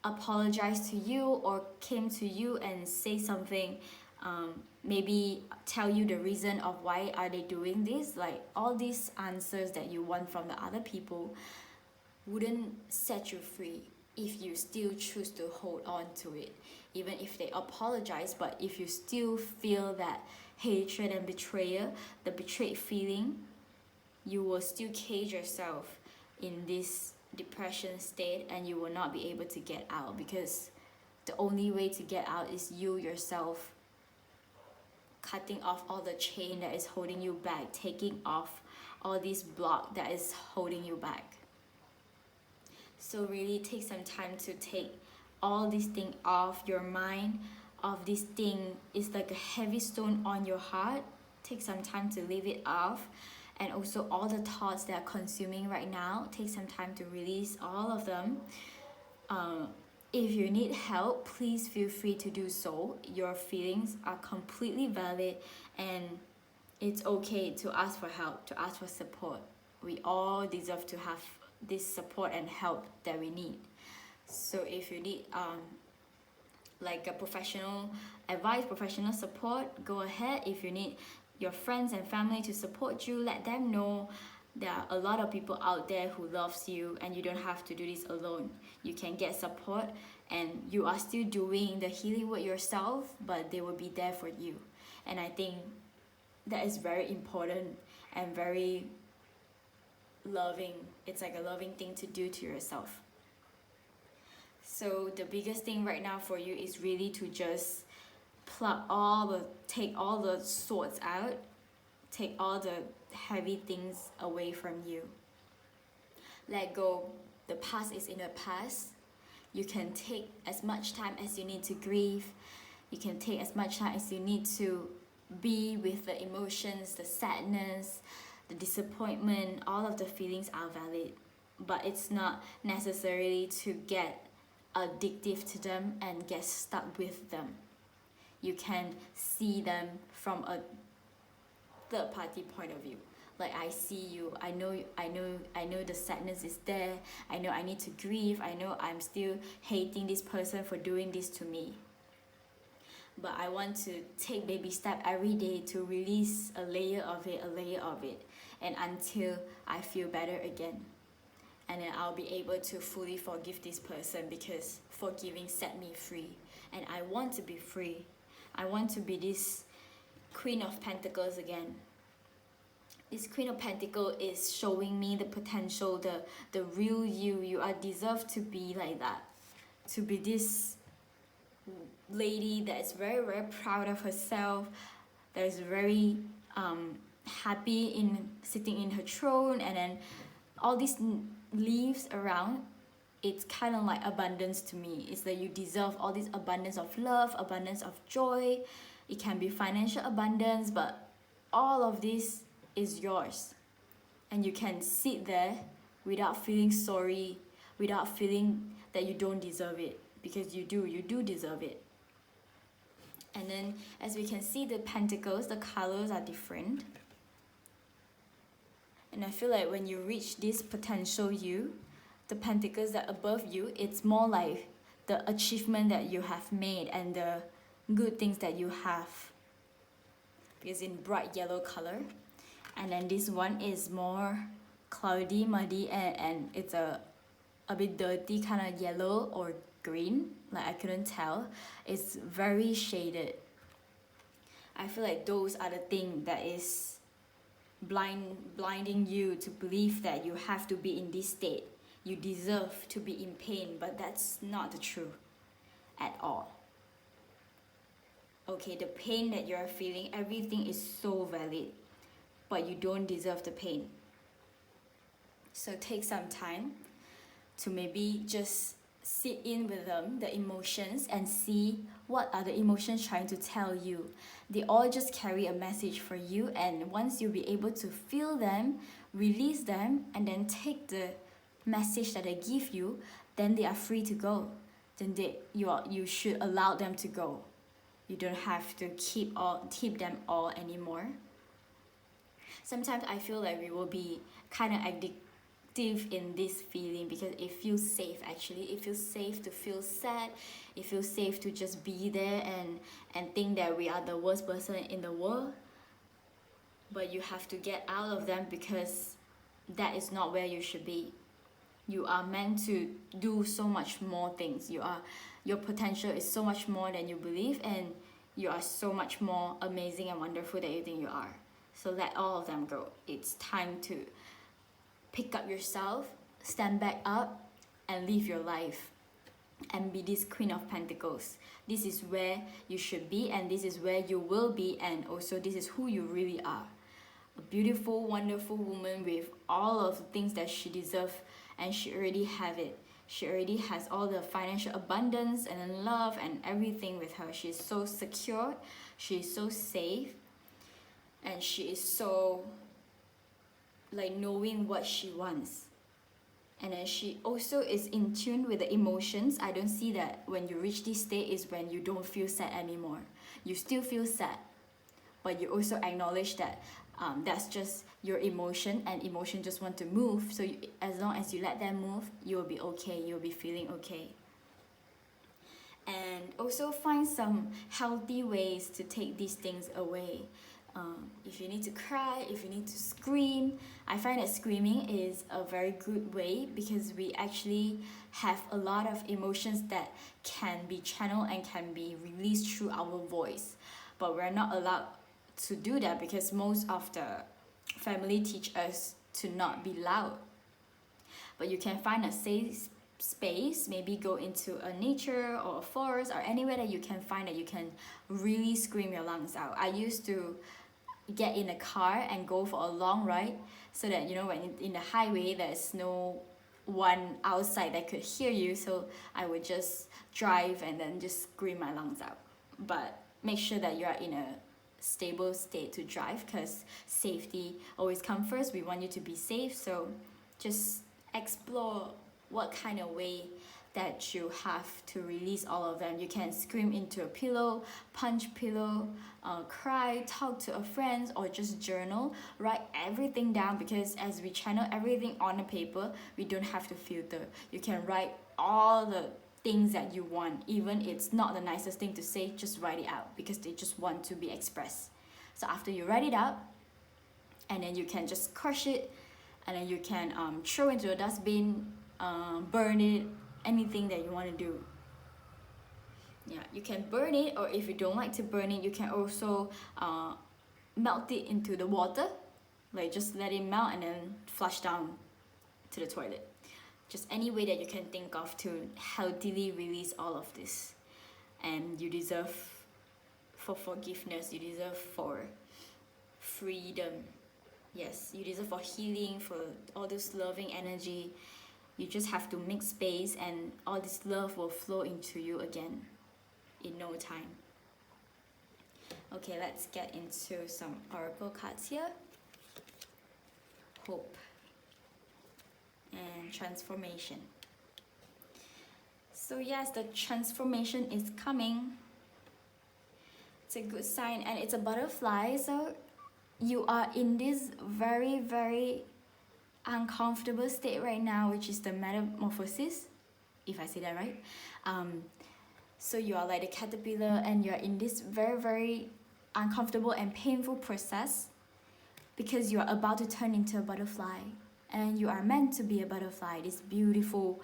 apologized to you or came to you and say something, maybe tell you the reason of why are they doing this, like all these answers that you want from the other people wouldn't set you free if you still choose to hold on to it. Even if they apologize, but if you still feel that hatred and betrayal, the betrayed feeling, you will still cage yourself in this depression state, and you will not be able to get out, because the only way to get out is you yourself cutting off all the chain that is holding you back, taking off all this block that is holding you back. So really take some time to take all these things off your mind. Of this thing is like a heavy stone on your heart. Take some time to leave it off. And also all the thoughts that are consuming right now, take some time to release all of them. If you need help, please feel free to do so. Your feelings are completely valid, and it's okay to ask for help, to ask for support. We all deserve to have this support and help that we need. So if you need like a professional advice, professional support, go ahead. If you need your friends and family to support you, let them know. There are a lot of people out there who loves you, and you don't have to do this alone. You can get support, and you are still doing the healing work yourself, but they will be there for you. And I think that is very important and very loving. It's like a loving thing to do to yourself. So the biggest thing right now for you is really to just take all the swords out, take all the heavy things away from you. Let go. The past is in the past. You can take as much time as you need to grieve. You can take as much time as you need to be with the emotions, the sadness, the disappointment. All of the feelings are valid, but it's not necessarily to get addictive to them and get stuck with them. You can see them from a third party point of view. Like, I see you, I know the sadness is there, I know I need to grieve, I know I'm still hating this person for doing this to me. but I want to take baby step every day to release a layer of it, and until I feel better again. And then I'll be able to fully forgive this person, because forgiving set me free. And I want to be free. I want to be this Queen of Pentacles again. This Queen of Pentacles is showing me the potential, the real you. You are deserved to be like that. To be this lady that is very, very proud of herself, that is very happy in sitting in her throne, and then all these leaves around, it's kind of like abundance to me. It's that you deserve all this abundance of love, abundance of joy. It can be financial abundance, but all of this is yours. And you can sit there without feeling sorry, without feeling that you don't deserve it, because you do deserve it. And then as we can see, the pentacles, the colors are different. And I feel like when you reach this potential you, the pentacles that are above you, it's more like the achievement that you have made and the good things that you have. It's in bright yellow color. And then this one is more cloudy, muddy, and it's a bit dirty, kind of yellow or green, like I couldn't tell. It's very shaded. I feel like those are the things that is blinding you to believe that you have to be in this state. You deserve to be in pain, but that's not the truth at all. Okay, the pain that you're feeling, everything is so valid, but you don't deserve the pain. So take some time to maybe just sit in with them, the emotions, and see what are the emotions trying to tell you. They all just carry a message for you, and once you'll be able to feel them, release them, and then take the message that they give you, then they are free to go. Then you should allow them to go. You don't have to keep them all anymore. Sometimes I feel like we will be kind of addictive in this feeling, because it feels safe. Actually, it feels safe to feel sad. It feels safe to just be there and think that we are the worst person in the world. But you have to get out of them, because that is not where you should be. You are meant to do so much more things. Your potential is so much more than you believe, and you are so much more amazing and wonderful than you think you are. So let all of them go. It's time to pick up yourself, stand back up, and live your life, and be this Queen of Pentacles. This is where you should be, and this is where you will be, and also this is who you really are. A beautiful, wonderful woman with all of the things that she deserves, and she already have it. She already has all the financial abundance and love and everything with her. She is so secure, she is so safe, and she is so like knowing what she wants. And then she also is in tune with the emotions. I don't see that when you reach this state is when you don't feel sad anymore. You still feel sad, but you also acknowledge that that's just your emotion, and emotion just want to move. So as long as you let them move, you'll be okay. You'll be feeling okay. And also find some healthy ways to take these things away. If you need to cry, if you need to scream, I find that screaming is a very good way, because we actually have a lot of emotions that can be channeled and can be released through our voice. But we're not allowed to do that, because most of the family teach us to not be loud. But you can find a safe space, maybe go into a nature or a forest or anywhere that you can find that you can really scream your lungs out. I used to get in a car and go for a long ride, so that when in the highway there's no one outside that could hear you, so I would just drive and then just scream my lungs out. But make sure that you are in a stable state to drive, because safety always comes first. We want you to be safe, so just explore what kind of way that you have to release all of them. You can scream into a pillow, punch pillow, cry, talk to a friend, or just journal. Write everything down, because as we channel everything on the paper, we don't have to filter. You can write all the things that you want, even it's not the nicest thing to say, just write it out because they just want to be expressed. So after you write it out, and then you can just crush it, and then you can throw into a dustbin, burn it, anything that you want to do. Yeah, you can burn it, or if you don't like to burn it, you can also melt it into the water, like just let it melt and then flush down to the toilet. Just any way that you can think of to healthily release all of this. And you deserve for forgiveness, you deserve for freedom. Yes, you deserve for healing, for all this loving energy. You just have to make space, and all this love will flow into you again in no time. Okay, let's get into some oracle cards here. Hope and transformation. So yes, the transformation is coming. It's a good sign, and it's a butterfly. So you are in this very, very uncomfortable state right now, which is the metamorphosis, if I say that right. So you are like a caterpillar, and you're in this very, very uncomfortable and painful process because you are about to turn into a butterfly, and you are meant to be a butterfly, this beautiful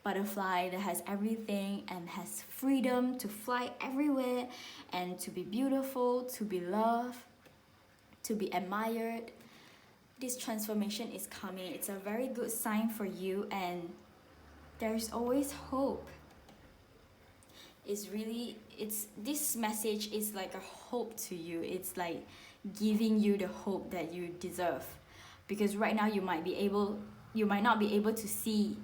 butterfly that has everything and has freedom to fly everywhere and to be beautiful, to be loved, to be admired. This transformation is coming. It's a very good sign for you, and there's always hope. This message is like a hope to you. It's like giving you the hope that you deserve, because right now you might not be able to see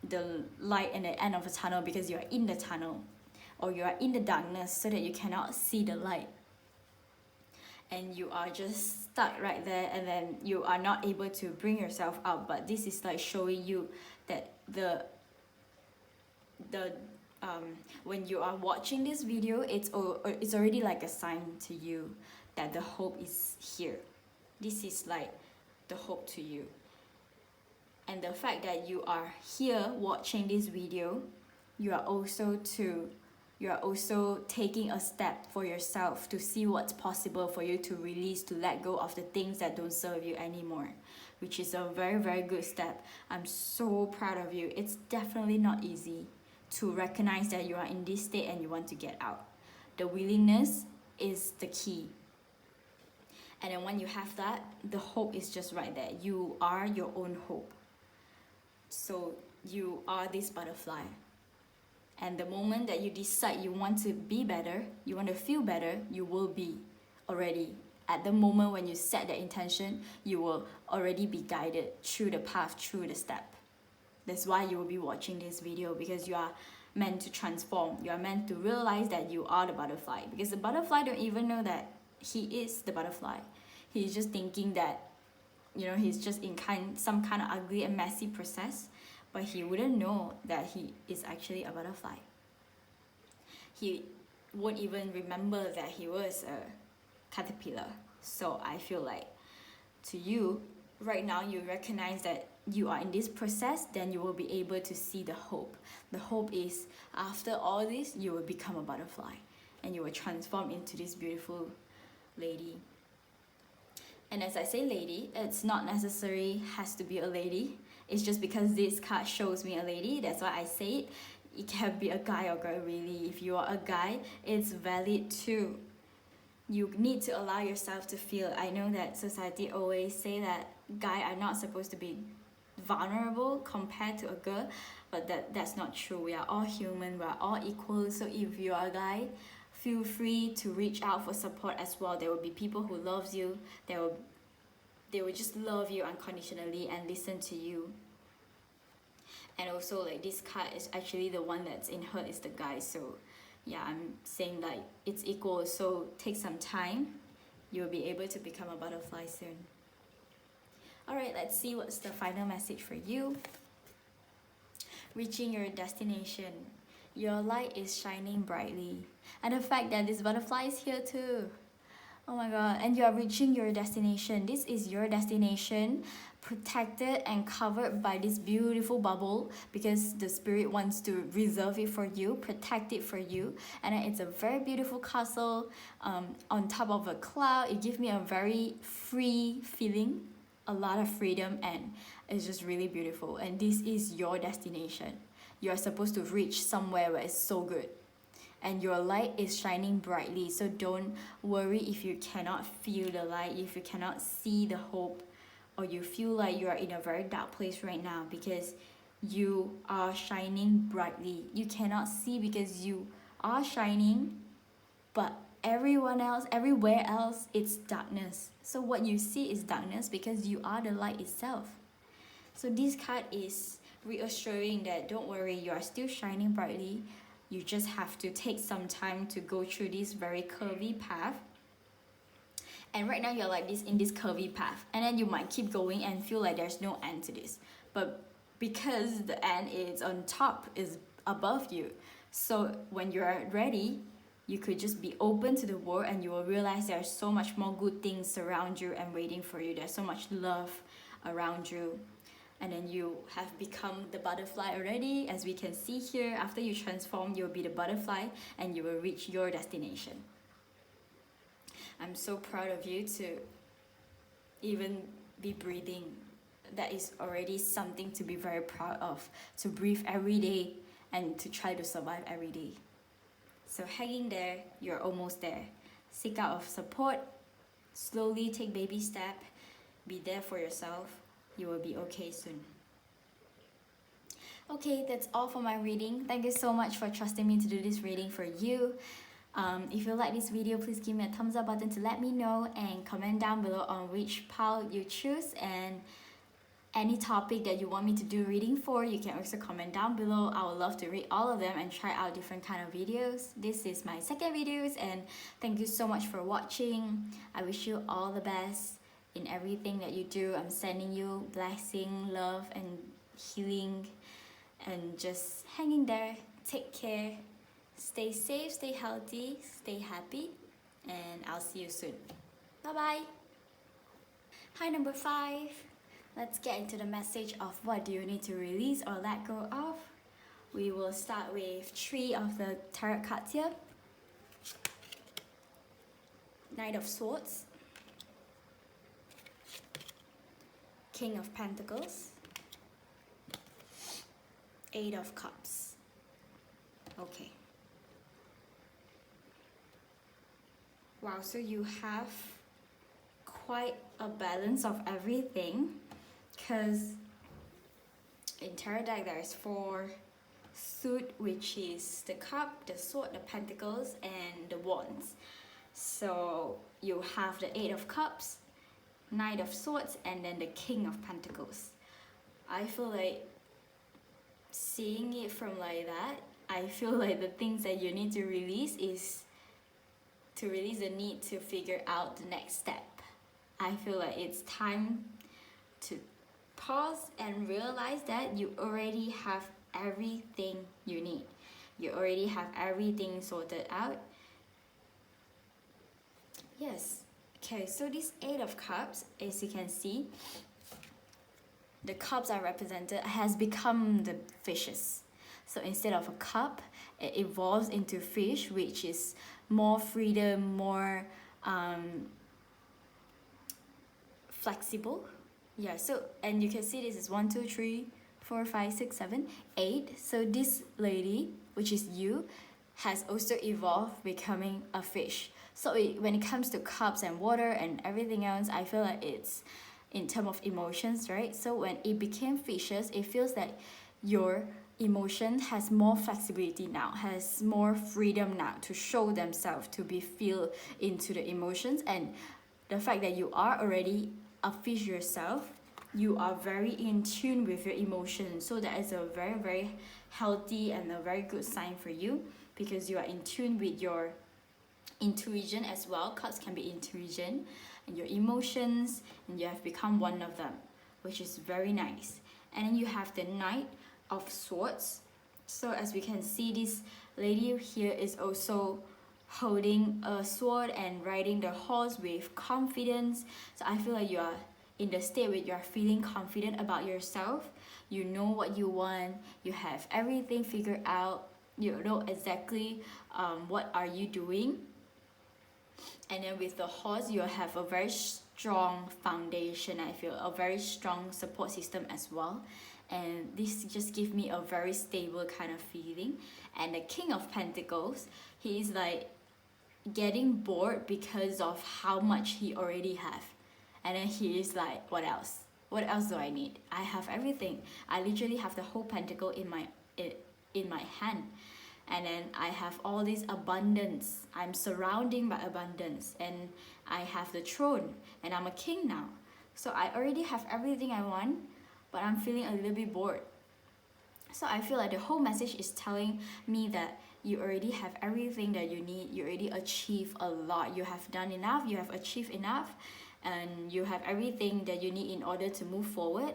the light at the end of the tunnel because you are in the tunnel, or you are in the darkness so that you cannot see the light, and you are just stuck right there, and then you are not able to bring yourself out. But this is like showing you that when you are watching this video, it's already like a sign to you that the hope is here. This is like the hope to you. And the fact that you are here watching this video, you are also taking a step for yourself to see what's possible for you to release, to let go of the things that don't serve you anymore, which is a very, very good step. I'm so proud of you. It's definitely not easy to recognize that you are in this state and you want to get out. The willingness is the key. And then when you have that, the hope is just right there. You are your own hope. So you are this butterfly. And the moment that you decide you want to be better, you want to feel better, you will be already. At the moment when you set the intention, you will already be guided through the path, through the step. That's why you will be watching this video, because you are meant to transform. You are meant to realize that you are the butterfly, because the butterfly don't even know that he is the butterfly. He's just thinking that, he's just in some kind of ugly and messy process, but he wouldn't know that he is actually a butterfly. He won't even remember that he was a caterpillar. So I feel like to you, right now, you recognize that you are in this process, then you will be able to see the hope. The hope is, after all this, you will become a butterfly, and you will transform into this beautiful lady. And as I say lady, it's not necessarily has to be a lady. It's just because this card shows me a lady, that's why I say it. It can be a guy or girl, really. If you are a guy, it's valid too. You need to allow yourself to feel. I know that society always say that guys are not supposed to be vulnerable compared to a girl, but that's not true. We are all human, we are all equal. So if you are a guy, feel free to reach out for support as well. There will be people who loves you. They will just love you unconditionally and listen to you. And also, like, this card is actually the one that's in hurt is the guy. So yeah, I'm saying like it's equal. So take some time. You'll be able to become a butterfly soon. Alright, let's see what's the final message for you. Reaching your destination. Your light is shining brightly. And the fact that this butterfly is here too. Oh my god, and you are reaching your destination. This is your destination, protected and covered by this beautiful bubble because the spirit wants to reserve it for you, protect it for you. And then it's a very beautiful castle on top of a cloud. It gives me a very free feeling, a lot of freedom, and it's just really beautiful. And this is your destination. You are supposed to reach somewhere where it's so good, and your light is shining brightly. So don't worry if you cannot feel the light, if you cannot see the hope, or you feel like you are in a very dark place right now, because you are shining brightly. You cannot see because you are shining, but everywhere else, it's darkness. So what you see is darkness because you are the light itself. So this card is reassuring that don't worry, you are still shining brightly. You just have to take some time to go through this very curvy path. And right now you're like this in this curvy path, and then you might keep going and feel like there's no end to this, but because the end is on top, is above you, so when you're ready, you could just be open to the world, and you will realize there's so much more good things around you and waiting for you. There's so much love around you. And then you have become the butterfly already. As we can see here, after you transform, you'll be the butterfly and you will reach your destination. I'm so proud of you to even be breathing. That is already something to be very proud of, to breathe every day and to try to survive every day. So hanging there, you're almost there. Seek out of support, slowly take baby step, be there for yourself. You will be okay soon. Okay, that's all for my reading. Thank you so much for trusting me to do this reading for you. If you like this video, please give me a thumbs up button to let me know, and comment down below on which pile you choose, and any topic that you want me to do reading for, you can also comment down below. I would love to read all of them and try out different kind of videos. This is my second videos, and thank you so much for watching. I wish you all the best in everything that you do. I'm sending you blessing, love, and healing, and just hanging there. Take care. Stay safe, stay healthy, stay happy, and I'll see you soon. Bye-bye. Hi, number 5. Let's get into the message of what do you need to release or let go of. We will start with 3 of the tarot cards here. Knight of Swords, King of Pentacles, 8 of Cups. Okay. Wow, so you have quite a balance of everything, because in tarot deck there is 4 suit, which is the cup, the sword, the pentacles, and the wands. So you have the 8 of Cups, Knight of Swords, and then the King of Pentacles. I feel like seeing it from like that, I feel like the things that you need to release is to release the need to figure out the next step. I feel like it's time to pause and realize that you already have everything you need. You already have everything sorted out. Yes. Okay, so this 8 of Cups, as you can see, the cups are represented, has become the fishes. So instead of a cup, it evolves into fish, which is more freedom, more flexible. Yeah, so, and you can see this is 1, 2, 3, 4, 5, 6, 7, 8. So this lady, which is you, has also evolved becoming a fish. So when it comes to cups and water and everything else, I feel like it's in terms of emotions, right? So when it became fishes, it feels like your emotion has more flexibility now, has more freedom now to show themselves, to be feel into the emotions. And the fact that you are already a fish yourself, you are very in tune with your emotions. So that is a very, very healthy and a very good sign for you, because you are in tune with your intuition as well. Cups can be intuition and your emotions, and you have become one of them, which is very nice. And then you have the Knight of Swords. So as we can see, this lady here is also holding a sword and riding the horse with confidence. So I feel like you are in the state where you are feeling confident about yourself. You know what you want, you have everything figured out, you know exactly what are you doing. And then with the horse, you have a very strong foundation. I feel a very strong support system as well, and this just gives me a very stable kind of feeling. And the King of Pentacles, he is like getting bored because of how much he already have, and then he is like, what else do I need? I have everything. I literally have the whole pentacle in my hand, and then I have all this abundance. I'm surrounded by abundance, and I have the throne, and I'm a king now. So I already have everything I want, but I'm feeling a little bit bored. So I feel like the whole message is telling me that you already have everything that you need. You already achieved a lot. You have done enough, you have achieved enough, and you have everything that you need in order to move forward.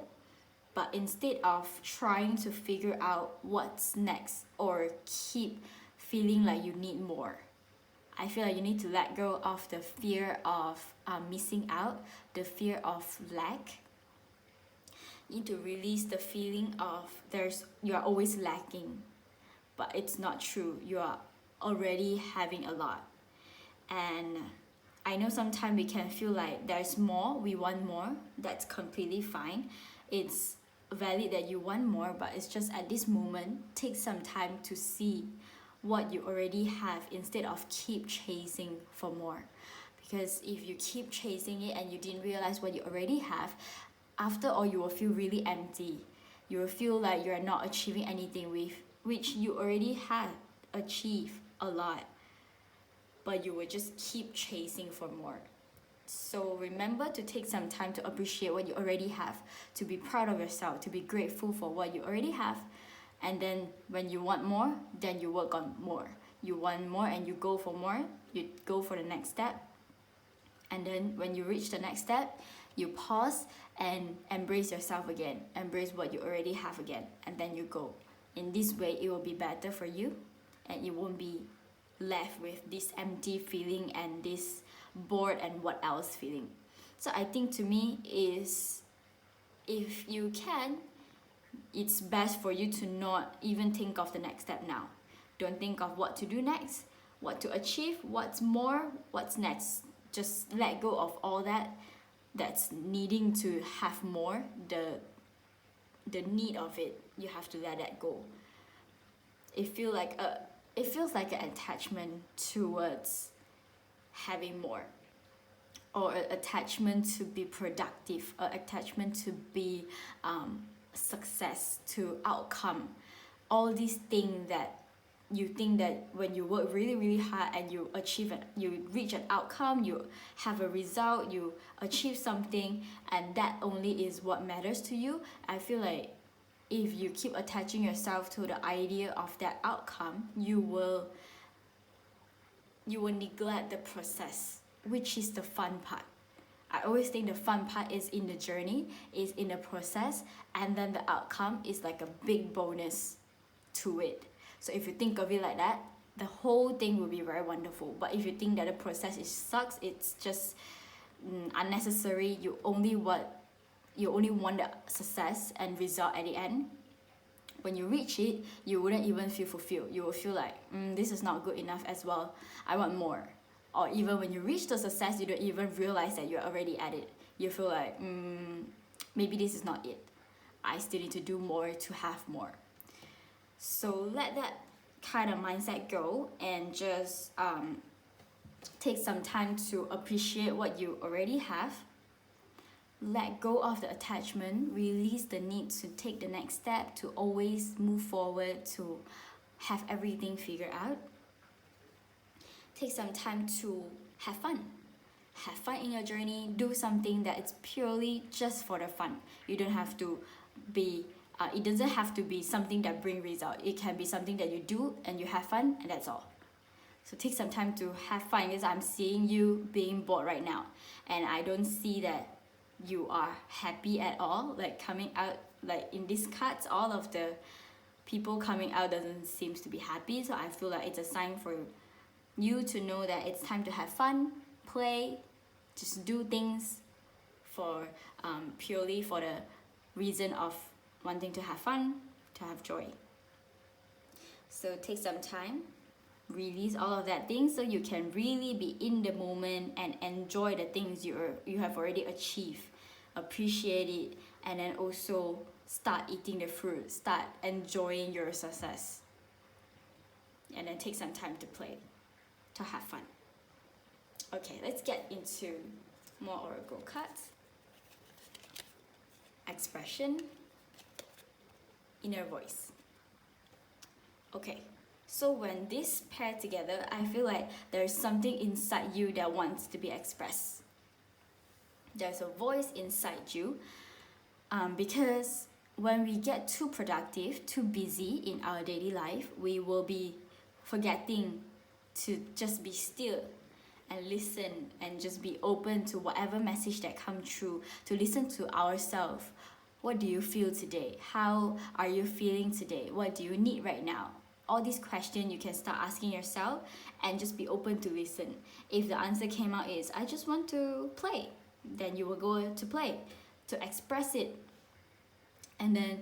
But instead of trying to figure out what's next or keep feeling like you need more, I feel like you need to let go of the fear of missing out, the fear of lack. You need to release the feeling of you are always lacking, but it's not true. You are already having a lot. And I know sometimes we can feel like there's more, we want more. That's completely fine. It's valid that you want more, but it's just at this moment, take some time to see what you already have instead of keep chasing for more. Because if you keep chasing it and you didn't realize what you already have, after all, you will feel really empty. You will feel like you're not achieving anything with which you already had achieved a lot, but you will just keep chasing for more. So remember to take some time to appreciate what you already have, to be proud of yourself, to be grateful for what you already have. And then when you want more, then you work on more. You want more and you go for more, you go for the next step. And then when you reach the next step, you pause and embrace yourself again, embrace what you already have again, and then you go. In this way, it will be better for you, and you won't be left with this empty feeling and this bored and what else feeling. So I think to me is, if you can, it's best for you to not even think of the next step now. Don't think of what to do next, what to achieve, what's more, what's next. Just let go of all that's needing to have more, the need of it. You have to let that go. It feels like an attachment towards having more, or an attachment to be productive, or attachment to be success, to outcome. All these things that you think that when you work really, really hard and you achieve it, you reach an outcome, you have a result, you achieve something, and that only is what matters to you. I feel like if you keep attaching yourself to the idea of that outcome, you will neglect the process, which is the fun part. I always think the fun part is in the journey, is in the process, and then the outcome is like a big bonus to it. So if you think of it like that, the whole thing will be very wonderful. But if you think that the process sucks, it's just unnecessary, you only want the success and result at the end. When you reach it, you wouldn't even feel fulfilled. You will feel like, this is not good enough as well, I want more. Or even when you reach the success, you don't even realize that you're already at it. You feel like, maybe this is not it, I still need to do more to have more. So let that kind of mindset go, and just take some time to appreciate what you already have. Let go of the attachment, release the need to take the next step, to always move forward, to have everything figured out. Take some time to have fun. Have fun in your journey. Do something that is purely just for the fun. You don't have to be it doesn't have to be something that brings result. It can be something that you do and you have fun, and that's all. So take some time to have fun, because I'm seeing you being bored right now, and I don't see that you are happy at all. Like coming out, like in these cards, all of the people coming out doesn't seem to be happy. So I feel like it's a sign you to know that it's time to have fun, play, just do things for purely for the reason of wanting to have fun, to have joy. So take some time, release all of that things so you can really be in the moment and enjoy the things you have already achieved, appreciate it, and then also start eating the fruit, start enjoying your success, and then take some time to play, to have fun. Okay, let's get into more oracle cards. Expression, inner voice. Okay, so when this pair together, I feel like there's something inside you that wants to be expressed. There's a voice inside you, because when we get too productive, too busy in our daily life, we will be forgetting to just be still and listen and just be open to whatever message that comes through, to listen to ourselves. What do you feel today? How are you feeling today? What do you need right now? All these questions you can start asking yourself and just be open to listen. If the answer came out is, I just want to play, then you will go to play, to express it. And then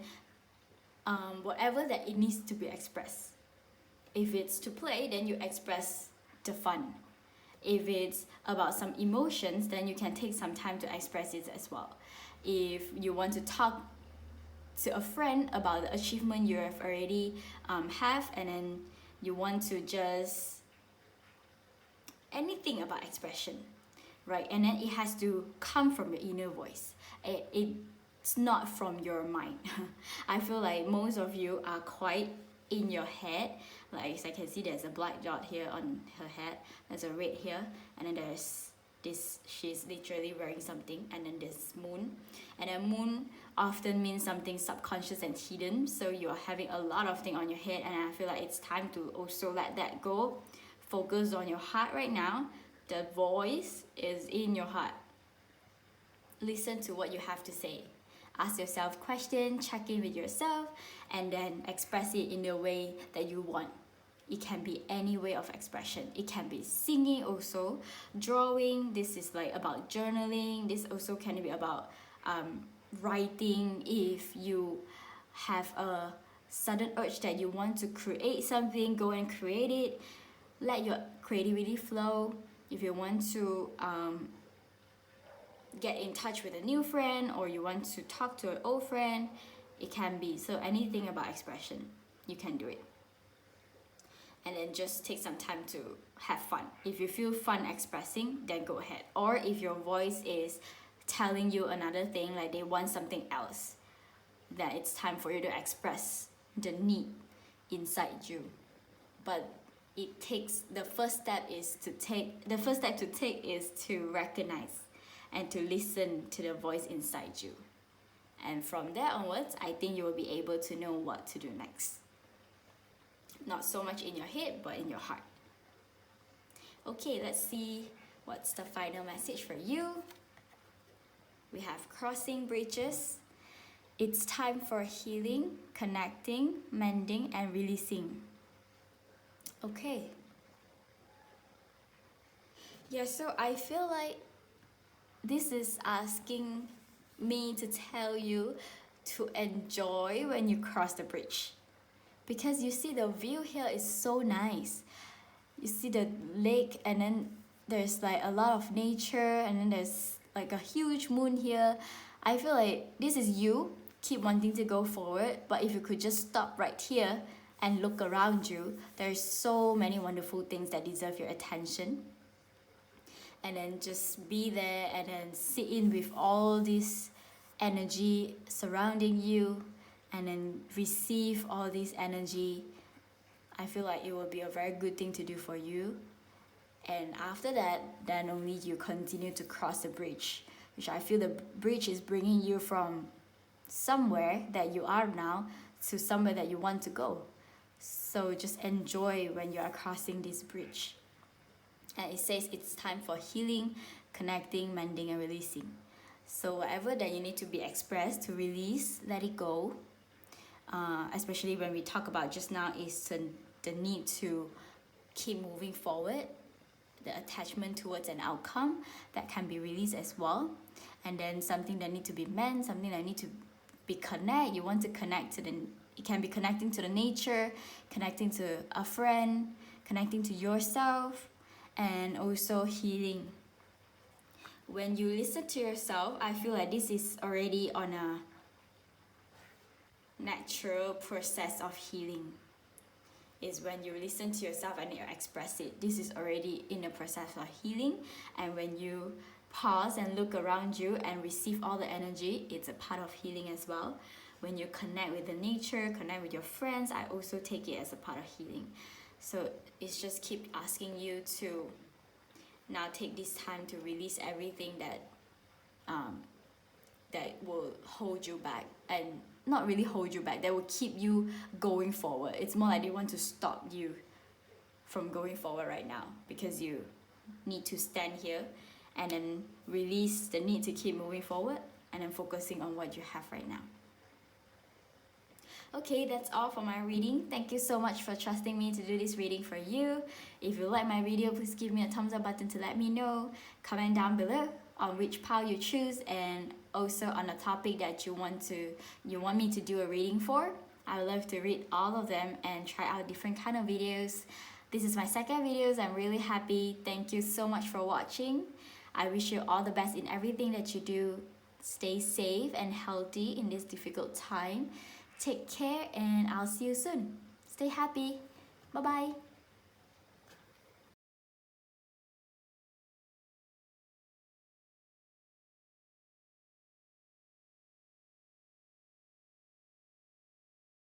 whatever that it needs to be expressed. If it's to play, then you express the fun. If it's about some emotions, then you can take some time to express it as well. If you want to talk to a friend about the achievement you have already have, and then you want to just anything about expression, right? And then it has to come from your inner voice. It's not from your mind. I feel like most of you are quite in your head. Like, as I can see, there's a black dot here on her head, there's a red here, and then there's this, she's literally wearing something, and then this moon. And then moon often means something subconscious and hidden, so you're having a lot of things on your head, and I feel like it's time to also let that go. Focus on your heart right now. The voice is in your heart. Listen to what you have to say. Ask yourself questions, check in with yourself, and then express it in the way that you want. It can be any way of expression. It can be singing also, drawing. This is like about journaling. This also can be about writing. If you have a sudden urge that you want to create something, go and create it. Let your creativity flow. If you want to get in touch with a new friend, or you want to talk to an old friend, it can be. So anything about expression, you can do it. And then just take some time to have fun. If you feel fun expressing, then go ahead. Or if your voice is telling you another thing, like they want something else, then it's time for you to express the need inside you. But it takes, the first step to take is to recognize and to listen to the voice inside you. And from there onwards, I think you will be able to know what to do next. Not so much in your head, but in your heart. Okay, let's see what's the final message for you. We have crossing bridges. It's time for healing, connecting, mending, and releasing. Okay. Yeah, so I feel like this is asking me to tell you to enjoy when you cross the bridge. Because you see the view here is so nice. You see the lake, and then there's like a lot of nature, and then there's like a huge moon here. I feel like this is you, keep wanting to go forward, but if you could just stop right here and look around you, there's so many wonderful things that deserve your attention. And then just be there and then sit in with all this energy surrounding you, and then receive all this energy. I feel like it will be a very good thing to do for you. And after that, then only you continue to cross the bridge, which I feel the bridge is bringing you from somewhere that you are now to somewhere that you want to go. So just enjoy when you are crossing this bridge. And it says it's time for healing, connecting, mending, and releasing. So whatever that you need to be expressed, to release, let it go. Especially when we talk about just now is the need to keep moving forward, the attachment towards an outcome that can be released as well. And then something that need to be meant, something that need to be connect. You want to connect to it can be connecting to the nature, connecting to a friend, connecting to yourself, and also healing. When you listen to yourself, I feel like this is already on a natural process of healing. Is when you listen to yourself and you express it. This is already in the process of healing. And when you pause and look around you and receive all the energy, it's a part of healing as well. When you connect with the nature, connect with your friends, I also take it as a part of healing. So it's just keep asking you to now take this time to release everything that will hold you back, and not really hold you back, that will keep you going forward. It's more like they want to stop you from going forward right now, because you need to stand here and then release the need to keep moving forward and then focusing on what you have right now. Okay, that's all for my reading. Thank you so much for trusting me to do this reading for you. If you like my video, please give me a thumbs up button to let me know. Comment down below on which pile you choose, and also on a topic that you want me to do a reading for. I love to read all of them and try out different kind of videos. This is my second video, so I'm really happy. Thank you so much for watching. I wish you all the best in everything that you do. Stay safe and healthy in this difficult time. Take care, and I'll see you soon. Stay happy. Bye bye.